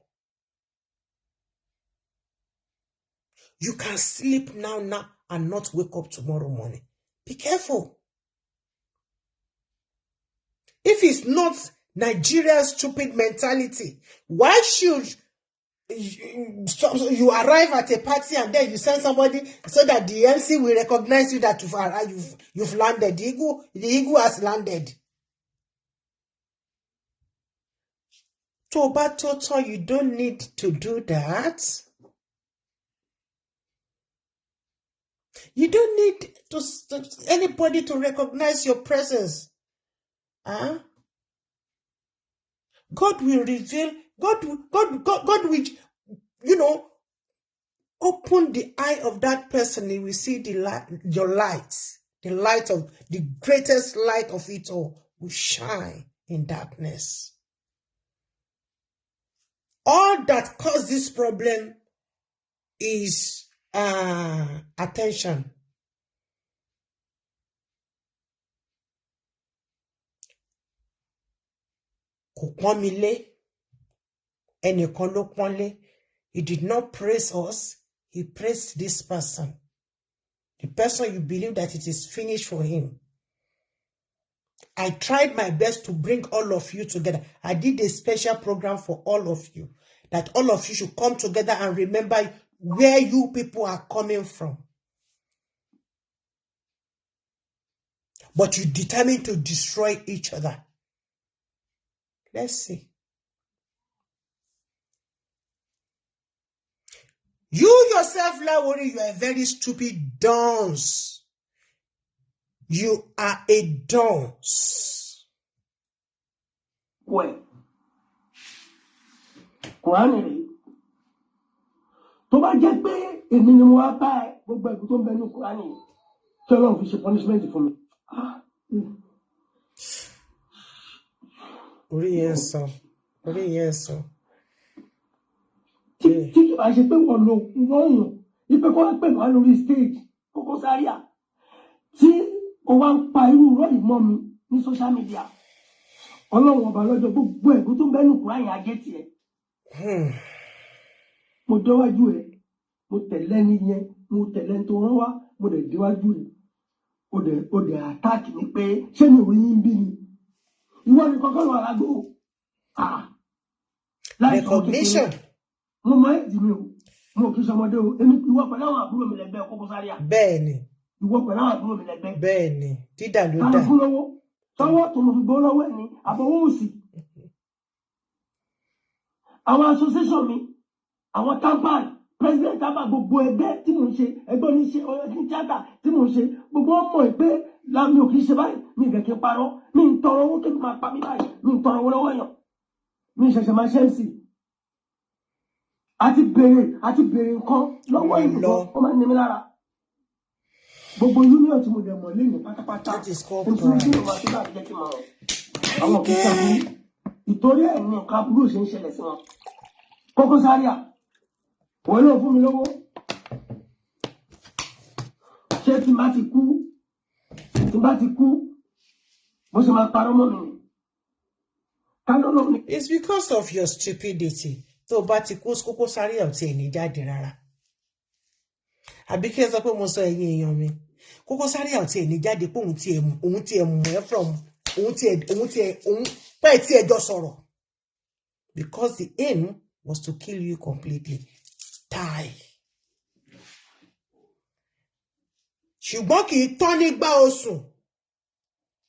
You can sleep now and not wake up tomorrow morning. Be careful. If it's not Nigeria's stupid mentality, why should you arrive at a party and then you send somebody so that the MC will recognize you that you've landed? The eagle has landed. Toba Toto, you don't need to do that. You don't need anybody to recognize your presence. Huh? God will reveal, God will, open the eye of that person. He will see your light. The light of, the greatest light of it all will shine in darkness. All that caused this problem is attention. Kò pọ́n mi lé, ẹnìkan ló pọ́n lé. He did not praise us. He praised this person. The person you believe that it is finished for him. I tried my best to bring all of you together. I did a special program for all of you. That all of you should come together and remember where you people are coming from. But you determined to destroy each other. Let's see. You yourself, Lawori, you are a very stupid dunce. You are a dunce. Well, Kùránì tó bá jẹ́ pé èmi ni mo wá bá ẹ gbogbo ẹ̀bùn tó ń bẹ ní Kùránì tí Ọlọ́run fi ṣe punishment fún mi. Orí yẹn sọ. Tí kì bá ṣe pé wọ́n lo ìrọ̀rùn wípé kó wá pẹ̀lú wá lórí stage Kokosaria tí ó wá ń pa irú rọ́ọ̀lì mọ́ mi ní social media. Ọlọ́run ọba lọ́jọ́ gbogbo ẹ̀bùn tó ń bẹ ní Kùránì ajé tiẹ̀. Mo déwájú ẹ, mo tẹ̀lé ní yẹn, mo tẹ̀lé tó rán wá, mo dẹ̀ déwájú ẹ. O dẹ̀ attack mi pé ṣé mi ò rí yín bí ni? Ìwọ ni kọ́kọ́ lọ àlágbó. Recognition. Mo máa ń dì mí o, mo kì í ṣọmọdé o, èmi ìwọ pẹ̀lú àwọn àbúrò mi lẹ́gbẹ́ Kokosaria. Bẹ́ẹ̀ni. Ìwọ pẹ̀lú àwọn àbúrò mi lẹ́gbẹ́. Bẹ́ẹ̀ni, dídà ló dà. Káàkiri lọ́wọ́, tọ́wọ́ tó mo fi gbọ́ lọ́wọ́ ẹ̀ ní àbọ̀wọ́ òsì. Àwọn association mi, àwọn tampan, president tampan gbogbo ẹgbẹ́ tí mò ń ṣe, ẹgbẹ́ oníṣẹ́ ọ̀rẹ́dín tíátà tí mò ń ṣe, gbogbo ọmọ ìpè láàmì ò kì í ṣe báyìí, mi ìfẹ́ kí n parọ́, mi ń tọrọ owó kí n máa pa mí báyìí, mi ń tọrọ owó lọ́wọ́ èèyàn, mi ṣẹ̀ṣẹ̀ máa ṣe MC. Àti béèrè nǹkan lọ́wọ́ ìlú ó máa ń ní mi lára. Gbogbo union tí mo dẹ̀ mọ̀ lẹ́yìn pátápátá, nítorí tí mo máa ṣe láti jẹ́ kí n mọ̀ àwọn kì í ṣàbí ìtorí ẹ̀ ní nǹkan aburú ṣe ń ṣẹlẹ̀ sí wọn. Kokosaria, wọ́n ló fún mi lówó. Ṣé tí n bá ti kú, mo ṣe máa parọ́ mọ́ mi. It's because of your stupidity. Tó bá ti kú Kokosaria ò tiẹ̀ ní jáde rárá. Àbí kí ẹ sọ pé mo sọ ẹ̀yin èèyàn mi. Kokosaria ò tiẹ̀ ní jáde pé òun tiẹ̀ mú ẹ from òun pẹ́ tí ẹ jọ sọ̀rọ̀. Because the aim was to kill you completely. Die. Ṣùgbọ́n kì í tán nígbà osùn.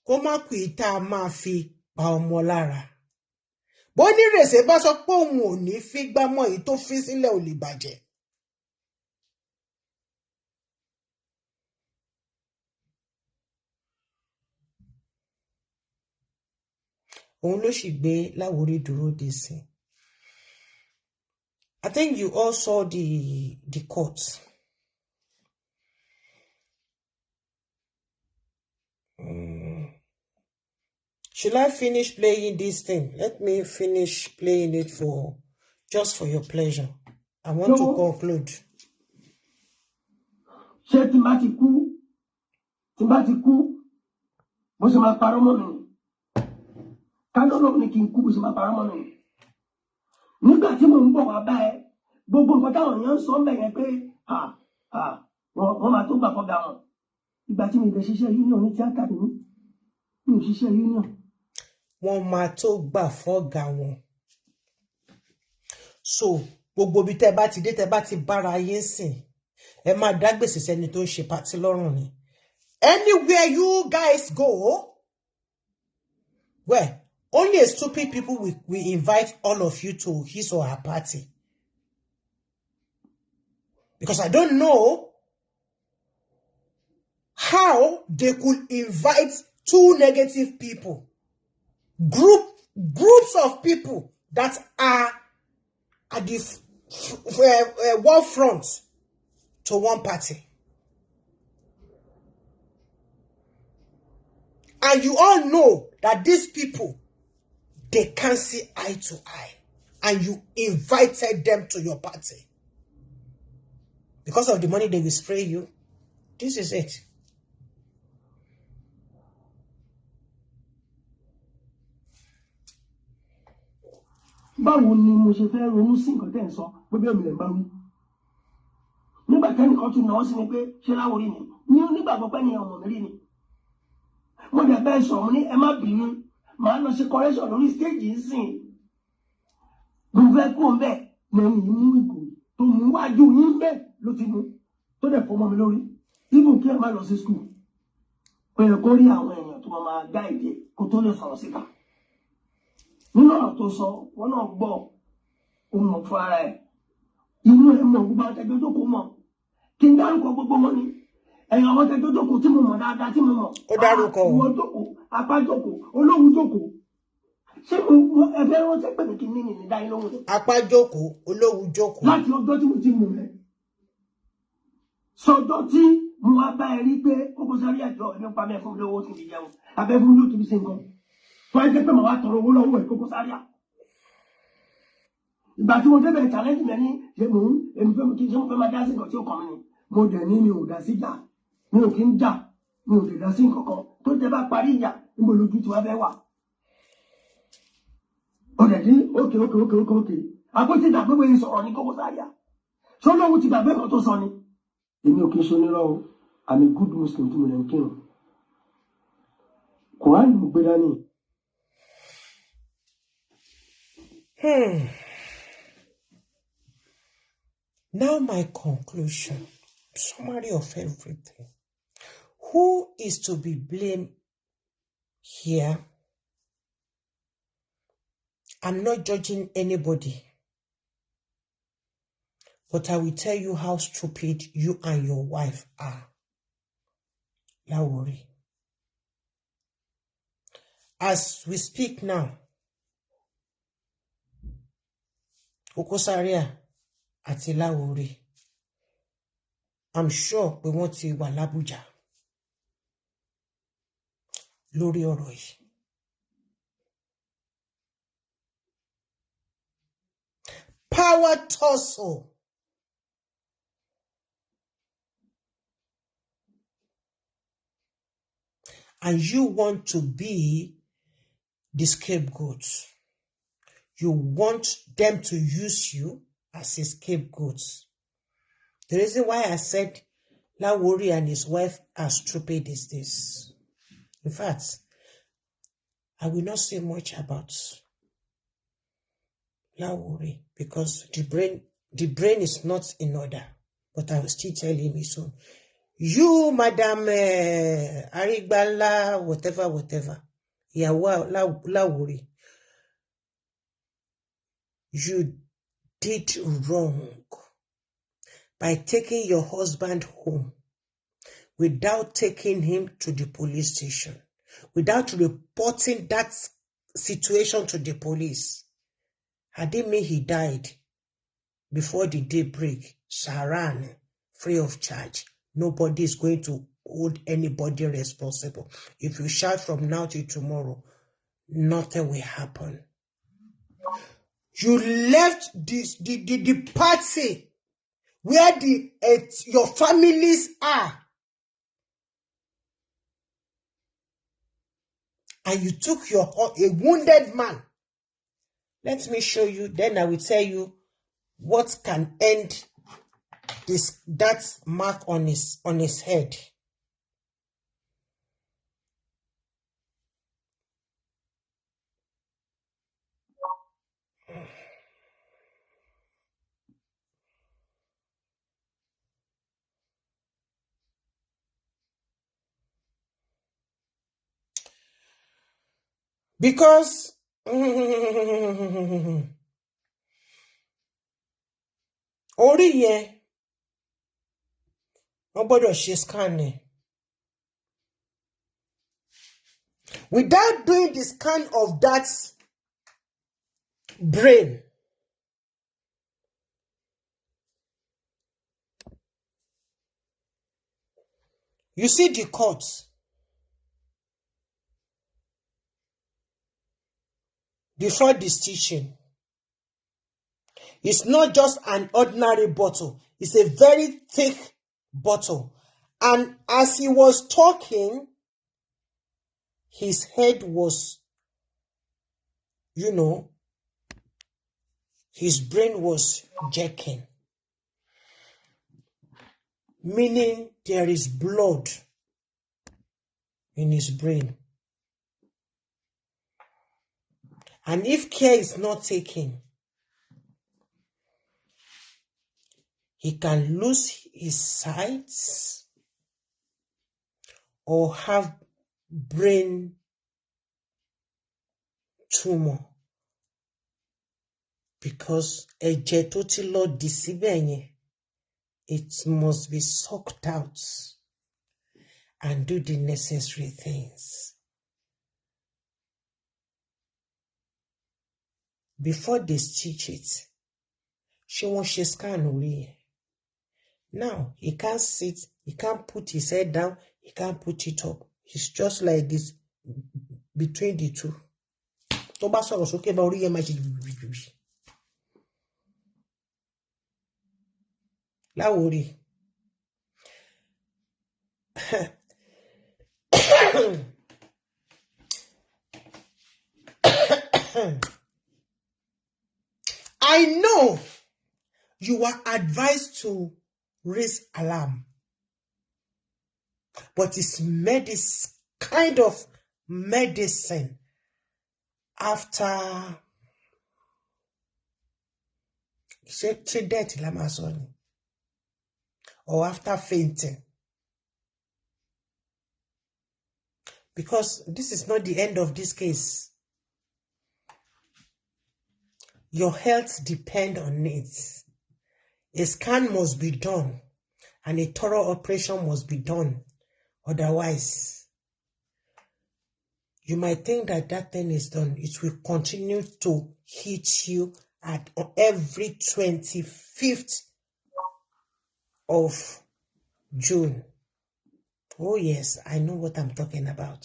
Kó má kù ìta máa fi pa ọmọ lára. Bó ní rèsè bá sọ pé òun ò ní fi gbá mọ́ èyí tó fi sílẹ̀ ò lè bàjẹ́. Òun ló sì gbé Lawori dúró dé sí. I think you all saw the court. Should I finish playing this thing? Let me finish playing it just for your pleasure. I want to conclude. Ṣé tí n bá ti kú, bó ṣe máa parọ́ mọ́ mi. Kálọ́lọ́ ni kí n kú bó ṣe máa parọ́ mọ́ mi. Nígbà tí mo ń bọ̀ wá bá ẹ, gbogbo nǹkan táwọn èèyàn ń sọ mẹ́yẹn pé wọ́n máa tó gbà fọ́gà wọn. Ìgbà tí mi lè ṣiṣẹ́ union ní tíátà mi ò ṣiṣẹ́ union. Wọ́n máa tó gbà fọ́gà wọn. So, gbogbo bí tẹ́ bá ti dé tẹ́ bá ti bára yín sìn, ẹ máa dá gbèsè sẹ́ni tó ń ṣe pàtí lọ́rùn ni. Anywhere you guys go, well, only a stupid people will invite all of you to his or her party. Because I don't know how they could invite two negative people, groups of people that are at the war front to one party. And you all know that these people, they can't see eye to eye. and you invited them to your party. Because of the money they will spray you. This is it. Báwo ni mo ṣe fẹ́ ronú sí nǹkan tẹ́ ń sọ pé bẹ́ẹ̀ mi lè bá wí. Nígbà tẹ́nìkan tún náà sí ni pé ṣé Láwòrí ni ní onígbàgbọ́ pẹ́ ni ọmọ mi rí ni. Mo dẹ̀ bẹ́ẹ̀ sọ mo ní ẹ má bínú màá lọ ṣe correction lórí stage ń sìn. Mo fẹ́ kó ń bẹ̀ lẹ́yìn mú ìgò tó mú wájú yín bẹ́ẹ̀ ló ti mú tó dẹ̀ fọmọ mi lórí. Even kí ẹ má lọ sí school. Ó yẹ kó rí àwọn èèyàn tó máa dá ìdè kó tó lè sọ̀rọ̀ síta. Nínú ọ̀rọ̀ tó sọ wọn náà gbọ́ ohun ọ̀fọ̀ ara ẹ̀ inú ẹ̀ mọ̀ gbogbo àwọn tẹ̀gbẹ́ tó kó mọ̀ kí n dárúkọ gbogbo wọn ni ẹ̀yìn àwọn tẹ̀gbẹ́ tó kó tí mo mọ̀ dáadáa tí mo mọ̀ Ó dárúkọ o. ìwọ jókòó apá jókòó olóhùn jókòó ṣé mo ẹfẹ́ rántí pé kí ní nìyí dá yín lóhùn ni. Apá jókòó, olówú jókòó. Láti ọjọ́ tí mo ti mú rẹ̀ sọjọ́ tí mo wá bá ẹ rí pé Kokosaria àjọ ẹ̀mí pa mẹ́ fún mi lówó tí mi jẹun abẹ́ fún mi ló ti fi ṣe nǹkan tó ẹ jẹ́ pé màá wá tọrọ owó lọ́wọ́ ẹ̀ Kokosaria. Ìgbà tí mo débẹ̀ challenge mi ní ṣe mò ń èmi fẹ́ kí n ṣe mo fẹ́ máa dá sí nǹkan tí ó kàn mí ni mo dẹ̀ ní mi ò dá sí jà mi ò kí ń jà mi ò lè dá sí nǹkan kan tó tẹ bá parí ìjà níbo lójú tí wàá fẹ́ wà. Ó dẹ̀ ní òkè àpótí ìdàgbé yìí sọ̀rọ̀ ní Kokosaria ṣé olóhùn ti gbàgbé kan tó sọ ni. Èmi ò kí ń ṣe onírọ́ o I'm a good Muslim tí mo lè ń kírun Kùránì mo gbé dání. Now my conclusion, summary of everything. Who is to be blamed here? I'm not judging anybody, but I will tell you how stupid you and your wife are. Lawori. As we speak now, Kokosaria àti Lawori, I'm sure pé wọ́n ti wà l'Abuja lórí ọ̀rọ̀ yìí. Power tussle. And you want to be the scapegoat. You want them to use you as a scapegoat. The reason why I said Lawori and his wife are stupid is this. In fact, I will not say much about Lawori because the brain is not in order. But I will still tell him his own. You, Madam Arigbala, whatever. Ìyàwó Lawori, you did wrong by taking your husband home without taking him to the police station, without reporting that situation to the police. Had it mean he died before the day break, Sharan, free of charge, nobody is going to hold anybody responsible. If you shout from now till tomorrow, nothing will happen. You left the party where your families are, and you took a wounded man. Let me show you, then I will tell you what can end that mark on his head. Because orí yẹn wọ́n gbọ́dọ̀ ṣe scan. Without doing the scan of that brain, you see the cuts. Before the stitching, It's not just an ordinary bottle. It's a very thick bottle. And as he was talking, his head was, his brain was jerking. Meaning there is blood in his brain. And if care is not taken, he can lose his sight or have brain tumor because ẹ̀jẹ̀ tó ti lọ dì síbẹ̀ yẹn, it must be sucked out and do the necessary things. Before they stitch it, she won't scan orí. Now, he can't sit, he can't put his head down, he can't put it up. He's just like this between the two. Tó bá sọ̀rọ̀ sókè bá orí yẹn máa ṣe Lawori. I know you are advised to raise alarm, but it's kind of medicine after death or after fainting. Because this is not the end of this case. Your health depends on it. A scan must be done and a thorough operation must be done. Otherwise, you might think that that thing is done. It will continue to hit you at every 25th of June. Oh yes, I know what I'm talking about.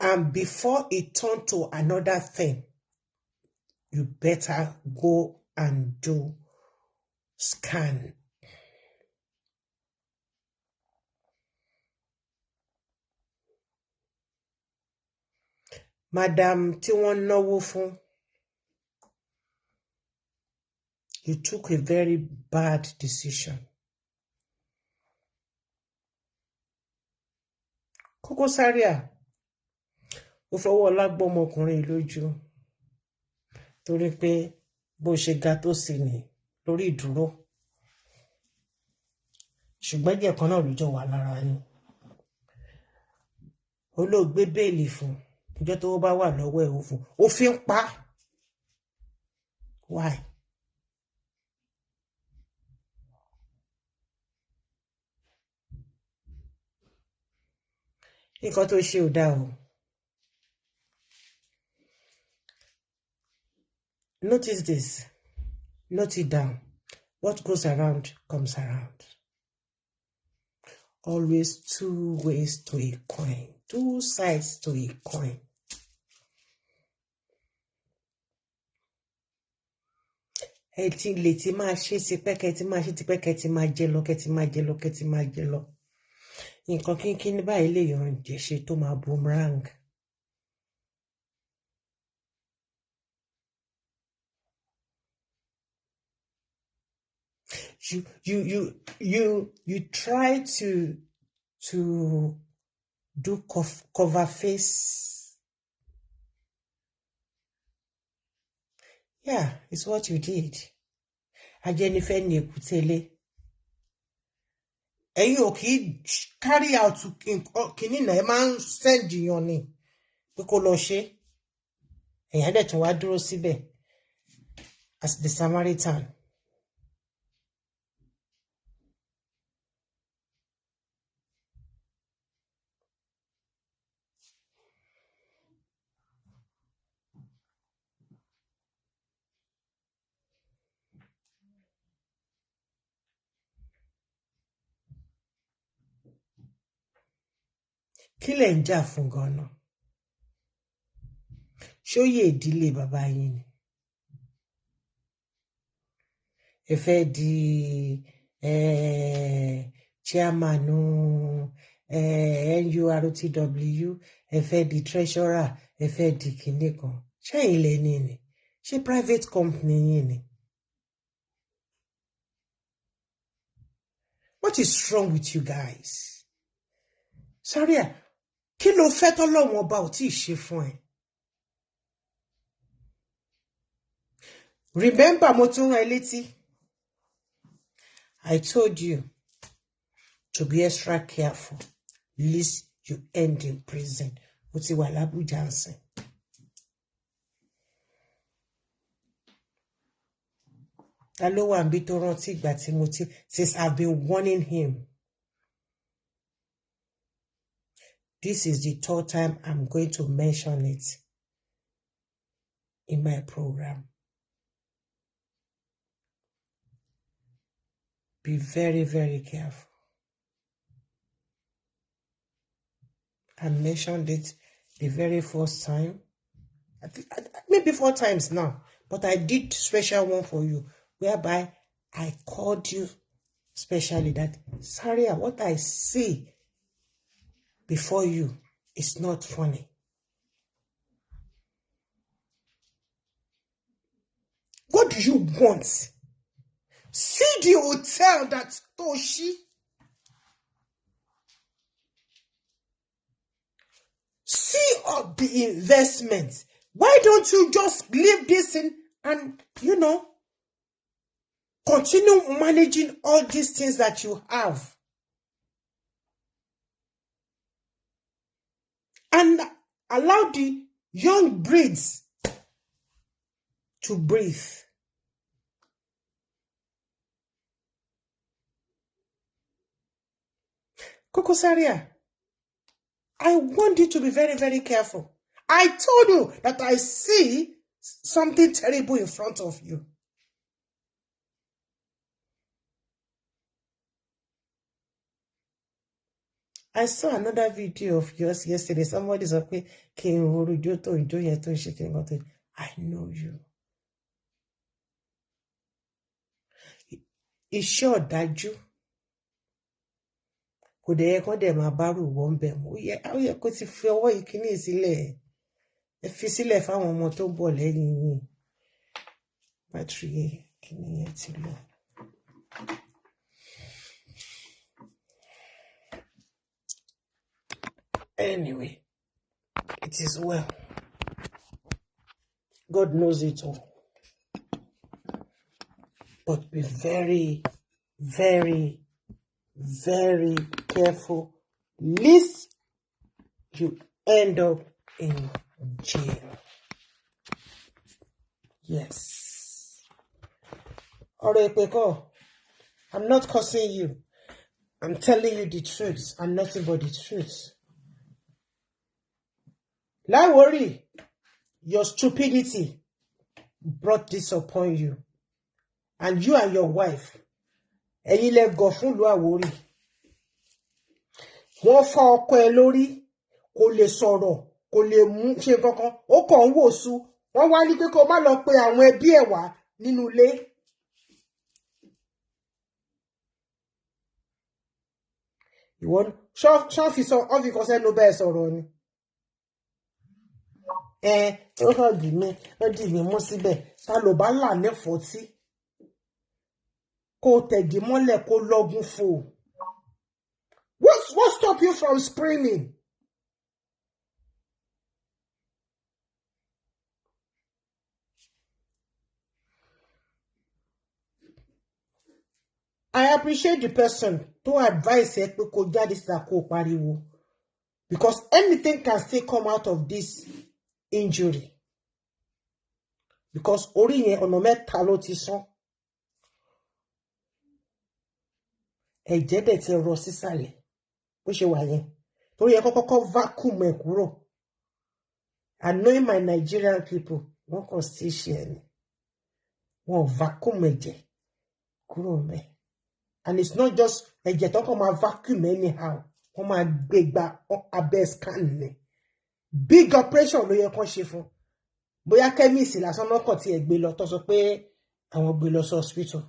And before it turns to another thing, you better go and do scan. Madam tí wọ́n náwó fún, you took a very bad decision. Kokosaria, ó fọwọ́ lágbọ́ ọmọkùnrin lójú torí pé bó ṣe ga tó sì ní lórí ìdúró. Ṣùgbọ́n ẹ̀jẹ̀ kan náà ló jọ wà lára yín. Olóògbé bẹ́ẹ̀lì fún ìjọ tó bá wà lọ́wọ́ ẹ̀ ó fún. Òfin pa. Why? Nǹkan tó ṣe ò dáa o. Notice this. Note it down. What goes around comes around. Always two ways to a coin. Two sides to a coin. Ẹ ti lè ti máa ṣe tipẹ́ kẹ́ ti máa ṣe tipẹ́ kẹ́ ti máa jẹ lọ kẹ́ ti máa jẹ lọ kẹ́ ti máa jẹ lọ. Nǹkan kínkín ní báyìí lè yàn jẹ ṣe tó máa boomerang. You try to do cover face. Yeah, it's what you did. Ajẹ́nifẹ́ ni èkútélé. Ẹ̀yin ò kì í carry out kìíní náà ẹ máa ń send yan ni pé kó lọ ṣe. Ẹ̀yà dẹ̀ tún wá dúró síbẹ̀ as the Samaritan. Kí lẹ̀ ń jà fún gan-an? Ṣóyè ìdílé bàbá yín ni? Ẹ fẹ́ di chairman NURTW, ẹ fẹ́ di treasurer, ẹ fẹ́ di kinní kan. Ṣẹ́yìn lẹ́ni ni? Ṣé private company yín ni? What is wrong with you guys? Saria, kí ló fẹ́ tọ́lọ́run ọba ò tí ì ṣe fún ẹ? Remember, mo tún rán ẹ létí. I told you to be extra careful, lest you end in prison. Mo ti wà l'Abuja nsìn. Ta ló wà níbi tó rántí ìgbà tí mo ti, since I've been warning him. This is the third time I'm going to mention it in my program. Be very, very careful. I mentioned it the very first time. I think maybe 4 times now, but I did special one for you, whereby I called you specially that, Saria, what I see before you is not funny. What do you want? See the hotel that Toshi. See all the investments. Why don't you just leave this in and, continue managing all these things that you have? And allow the young breeds to breathe. Kokosaria, I want you to be very, very careful. I told you that I see something terrible in front of you. I saw another video of yours yesterday. Somebody's up here. I know you. It's sure that you kò dẹ̀ yẹ kán dẹ̀ máa bárù wọ́n bẹ̀ mọ́. Ó yẹ kó ti fi ọwọ́ ìkíní sílẹ̀. Ẹ fi sílẹ̀ fáwọn ọmọ tó ń bọ̀ lẹ́yìn yín. Bátìrì kíní yẹn ti lọ. Anyway, it is well. God knows it all. But be very, very, very careful, lest you end up in jail. Yes. Orepeko, I'm not cursing you. I'm telling you the truth and nothing but the truth. Lawori, your stupidity brought this upon you. And you and your wife, ẹ̀yin lẹ gọ̀ fún Lawori. Wọ́n fọ́ ọkọ ẹ lórí, kò lè sọ̀rọ̀, kò lè mú ṣe kankan, ó kàn ń wòsù. Wọ́n wá ní pé kó má lọ pe àwọn ẹbí ẹ̀ wá nínú ilé. Ìwọ ṣọ́ fi sọ ọ́ fi kan sẹ́nu bẹ́ẹ̀ sọ̀rọ̀ ni. Ó kàn dì mí mú síbẹ̀. Ta ló bá là ní 40? Kó tẹ̀dí mọ́lẹ̀ kó lọ́gùn fò. What stop you from screaming? I appreciate the person to advise ẹ pé kó jáde síta kó pariwo, because anything can still come out of this injury. Because orí yẹn ọ̀nà mẹ́ta ló ti sán. Ẹ̀jẹ̀ dẹ̀ ti rọ sísàlẹ̀ bó ṣe wà yẹn. Torí ẹ kọ́kọ́ vacuum ẹ̀ kúrò. I know my Nigerian people, wọ́n kàn still share ni. Wọ́n vacuum ẹ̀jẹ̀ kúrò mẹ́. And it's not just ẹ̀jẹ̀ tó kàn máa vacuum anyhow. wọ́n máa gbé gba abẹ́ scan ni. Big operation ló yẹ kán ṣe fún. Bóyá chemist lásán lọ́kàn tí ẹ gbé lọ tó sọ pé àwọn gbé lọ sí hospital.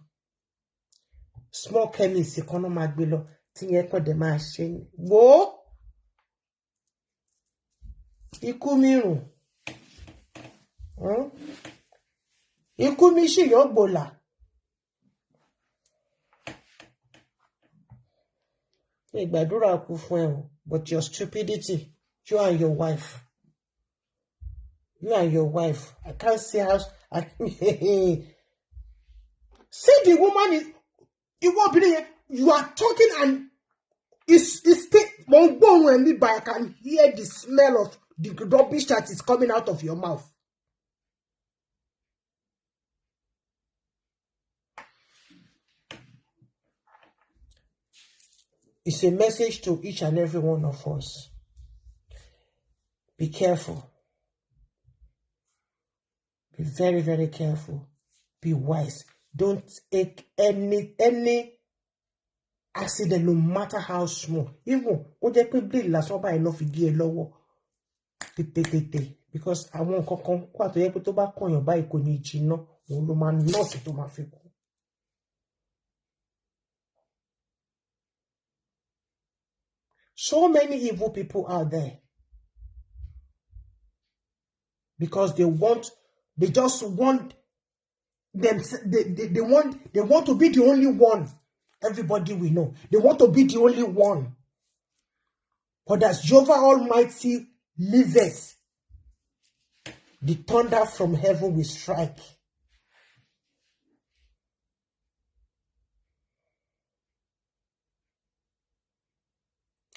Small chemist kan náà máa gbé lọ tí yẹn kàn dé máa ṣe wo ikú mìíràn. Ikú mi ṣì yóò gbòlà. Ìgbàdúrà kú fún ẹ o, but your stupidity, you and your wife. You and your wife. I can't see how. See the woman is. You are talking and it's but I can hear the smell of the rubbish that is coming out of your mouth. It's a message to each and every one of us. Be careful. Be very, very careful. Be wise. Don't take any accident, no matter how small. Even bleed last one by enough idea lower. Because I won't come quite to able to back on your bike on each no man not to my people. So many evil people out there. Because they just want them, they want to be the only one. Everybody we know. They want to be the only one. But as Jehovah Almighty liveth, the thunder from heaven will strike.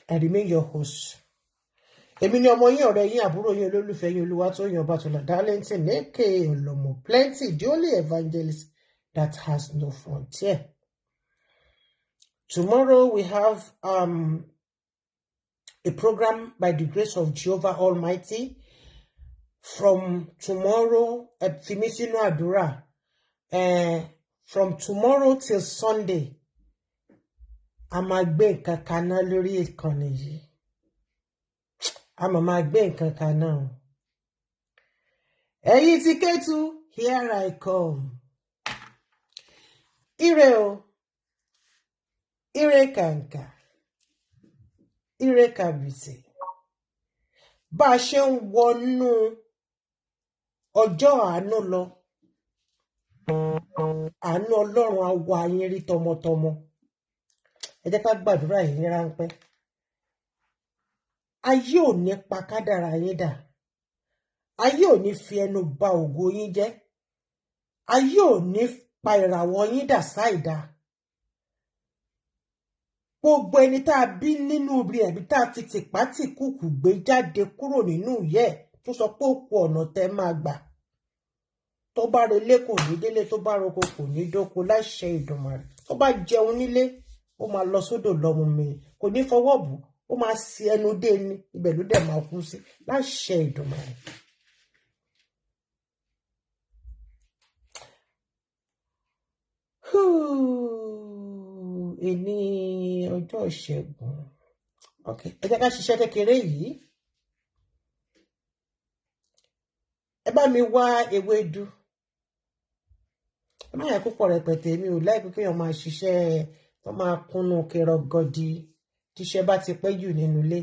I remain your host. Èmi ni ọmọ yín ọ̀rẹ́ yín àbúrò yín olólùfẹ́ yín Olúwatóyìn Ọbátọ́lá Darlington aka Olomo Plenty, the only evangelist that has no frontier. Tomorrow we have a program by the grace of Jehovah Almighty. From tomorrow, Fimisinu Adura, from tomorrow till Sunday, I'm a gbé nǹkan kaná lórí ìkànnì yìí. I'm a gbé nǹkan kaná. Ẹ̀yin ti Kétu, here I come. Ire o, ire kàǹkà, ire kàbìtì. Bá a ṣe ń wọnú ọjọ́ àánú lọ, àánú Ọlọ́run á wá yín rí tọmọtọmọ. Ẹ jẹ́ ká gbàdúrà yìí ní ráńpẹ́. Ayé ò ní pa kádàrá yín dà. Ayé ò ní fi ẹnu ba ògo yín jẹ́. Ayé ò ní pa ìràwọ̀ yín dà sáìdá. Gbogbo ẹni tá a bí nínú ibi ẹ̀bí tá a fi tìpátìkùkù gbé jáde kúrò nínú ìyẹ́ tó sọ pé ó kù ọ̀nà tẹ́ máa gbà. Tó bá relé kò ní délé, tó bá roko kò ní dóko láṣẹ Ìdùmarè. Tó bá jẹun nílé, ó máa lọ sódò lọ́mú mi. Kò ní fọwọ́ bù, ó máa sí ẹnu dé ní ibẹ̀ ló dẹ̀ máa kú sí láṣẹ Ìdùmarè. Èní ọjọ́ Ìṣẹ́gun. Okay, ẹ jẹ́ ká ṣiṣẹ́ kékeré yìí. Ẹ bá mi wá ewédú. Ẹ má yẹ púpọ̀ rẹpẹtẹ, mi ò láì pé kéèyàn máa ṣiṣẹ́ tó máa kúnnú kẹrọ gọdí. Tíṣẹ́ bá ti pẹ́ jù nínú ilé,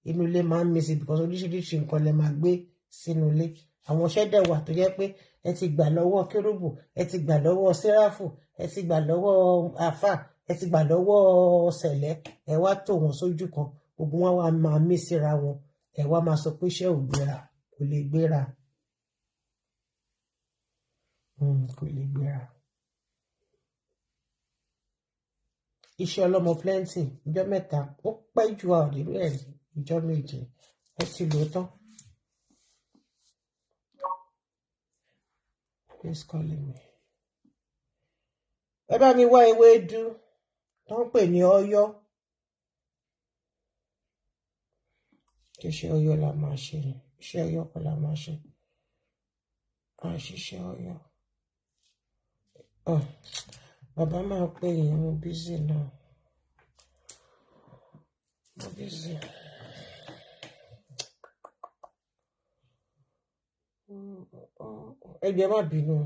inú ilé máa ń messy because oríṣiríṣi nǹkan lẹ máa gbé sínú ilé. Àwọn iṣẹ́ dẹ̀ wà tó jẹ́ pé ẹ ti gbà lọ́wọ́ kérúbù, ẹ ti gbà lọ́wọ́ séráfù, ẹ ti gbà lọ́wọ́ àfà, ẹ ti gbà lọ́wọ́ sẹ̀lẹ̀, ẹ wá tò wọ́n sójú kan, gbogbo wọn wá máa mí síra wọn, ẹ wá máa sọ pé iṣẹ́ ò gbéra, kò lè gbéra. Kò lè gbéra. Iṣẹ́ Ọlọ́mọ Plenty, ìjọ́ mẹ́ta, ó pẹ́ jù àrírú ẹ̀ ìjọ́ méje, ẹ ti lò tán. Please call me. Ẹ bá mi wá ewédú tó ń pè ní Ọ̀yọ́. Kì í ṣe Ọ̀yọ́ la máa ṣe, iṣẹ́ Ọ̀yọ́ kọ́ la máa ṣe. Àṣìṣe Ọ̀yọ́. Bàbá máa pè yín, mo busy náà. Mo busy. Ẹ jẹ́ má bínú.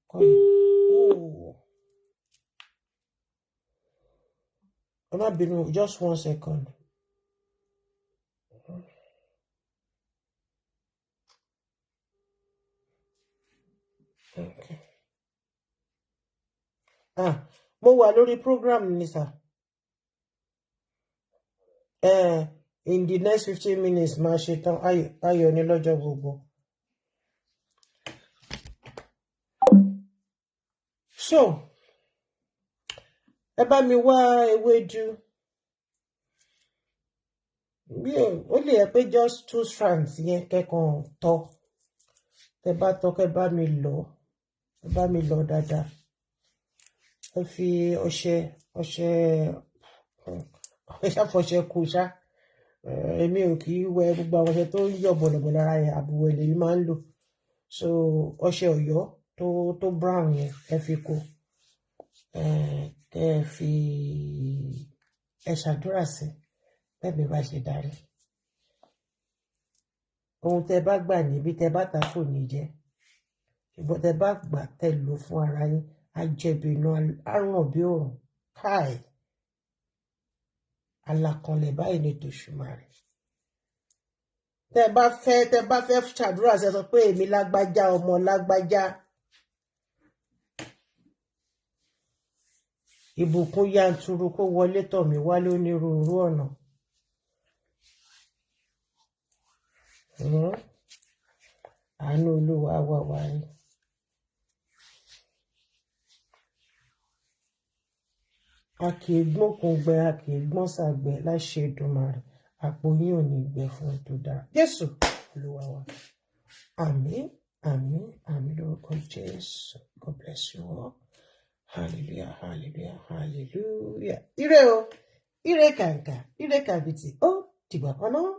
Come. Oh. Ẹ má bínú, just 1 second. Okay. Mo wà lórí program ni sir. In the next 15 minutes, máa ṣe tán ayọ̀ ní lọ́jọ́ gbogbo. So, ẹ bá mi wá ewédú. Ó lè yẹ pé just 2 strands yẹn kẹ́kàn tọ́. Tẹ bá tọ́ kẹ́ bá mi lọ. Ẹ bá mi lọ dáadáa. Ẹ fi ọṣẹ ṣàfọṣẹ kù ṣá. Èmi ò kì í wẹ gbogbo àwọn ọṣẹ tó ń yọ̀ bọ̀lọ̀bọ̀lọ̀ ara yẹn, àbùwẹ̀ lèmi máa ń lò. So ọṣẹ Ọ̀yọ́ tó brown yẹn ẹ fi kù. Ẹ fi ẹ ṣàdúrà sí bẹ́ẹ̀ mi bá ṣe darí. Ohun tẹ bá gbà níbi tẹ bá ta kò ní jẹ. Ṣùgbọ́n tẹ bá gbà tẹ lò fún ara yín, á jẹ̀bi iná àrùn bí òrùn. Káì. Alákanlẹ̀ báyìí ní tòṣùmàrè. Tẹ bá fẹ́ ṣàdúrà sí ẹ sọ pé èmi lágbájá ọmọ lágbájá. Ìbùkún yanturu kó wọlé tọ̀ mí wá lónírúurú ọ̀nà. Àánú Olúwa wà wáyé. A kì í gbókun gbẹ, a kì í gbọ́n sàgbẹ láṣẹ Èdùmàrè. Àpò yín ò ní gbẹ fún tó dára. Jésù Olúwa wa. Àmín, àmín, àmín lórúkọ Jésù. God bless you all. Hallelujah, hallelujah, hallelujah. Ire o, ire kàǹkà, ire kàbìtì. Ó dìgbà kan náà.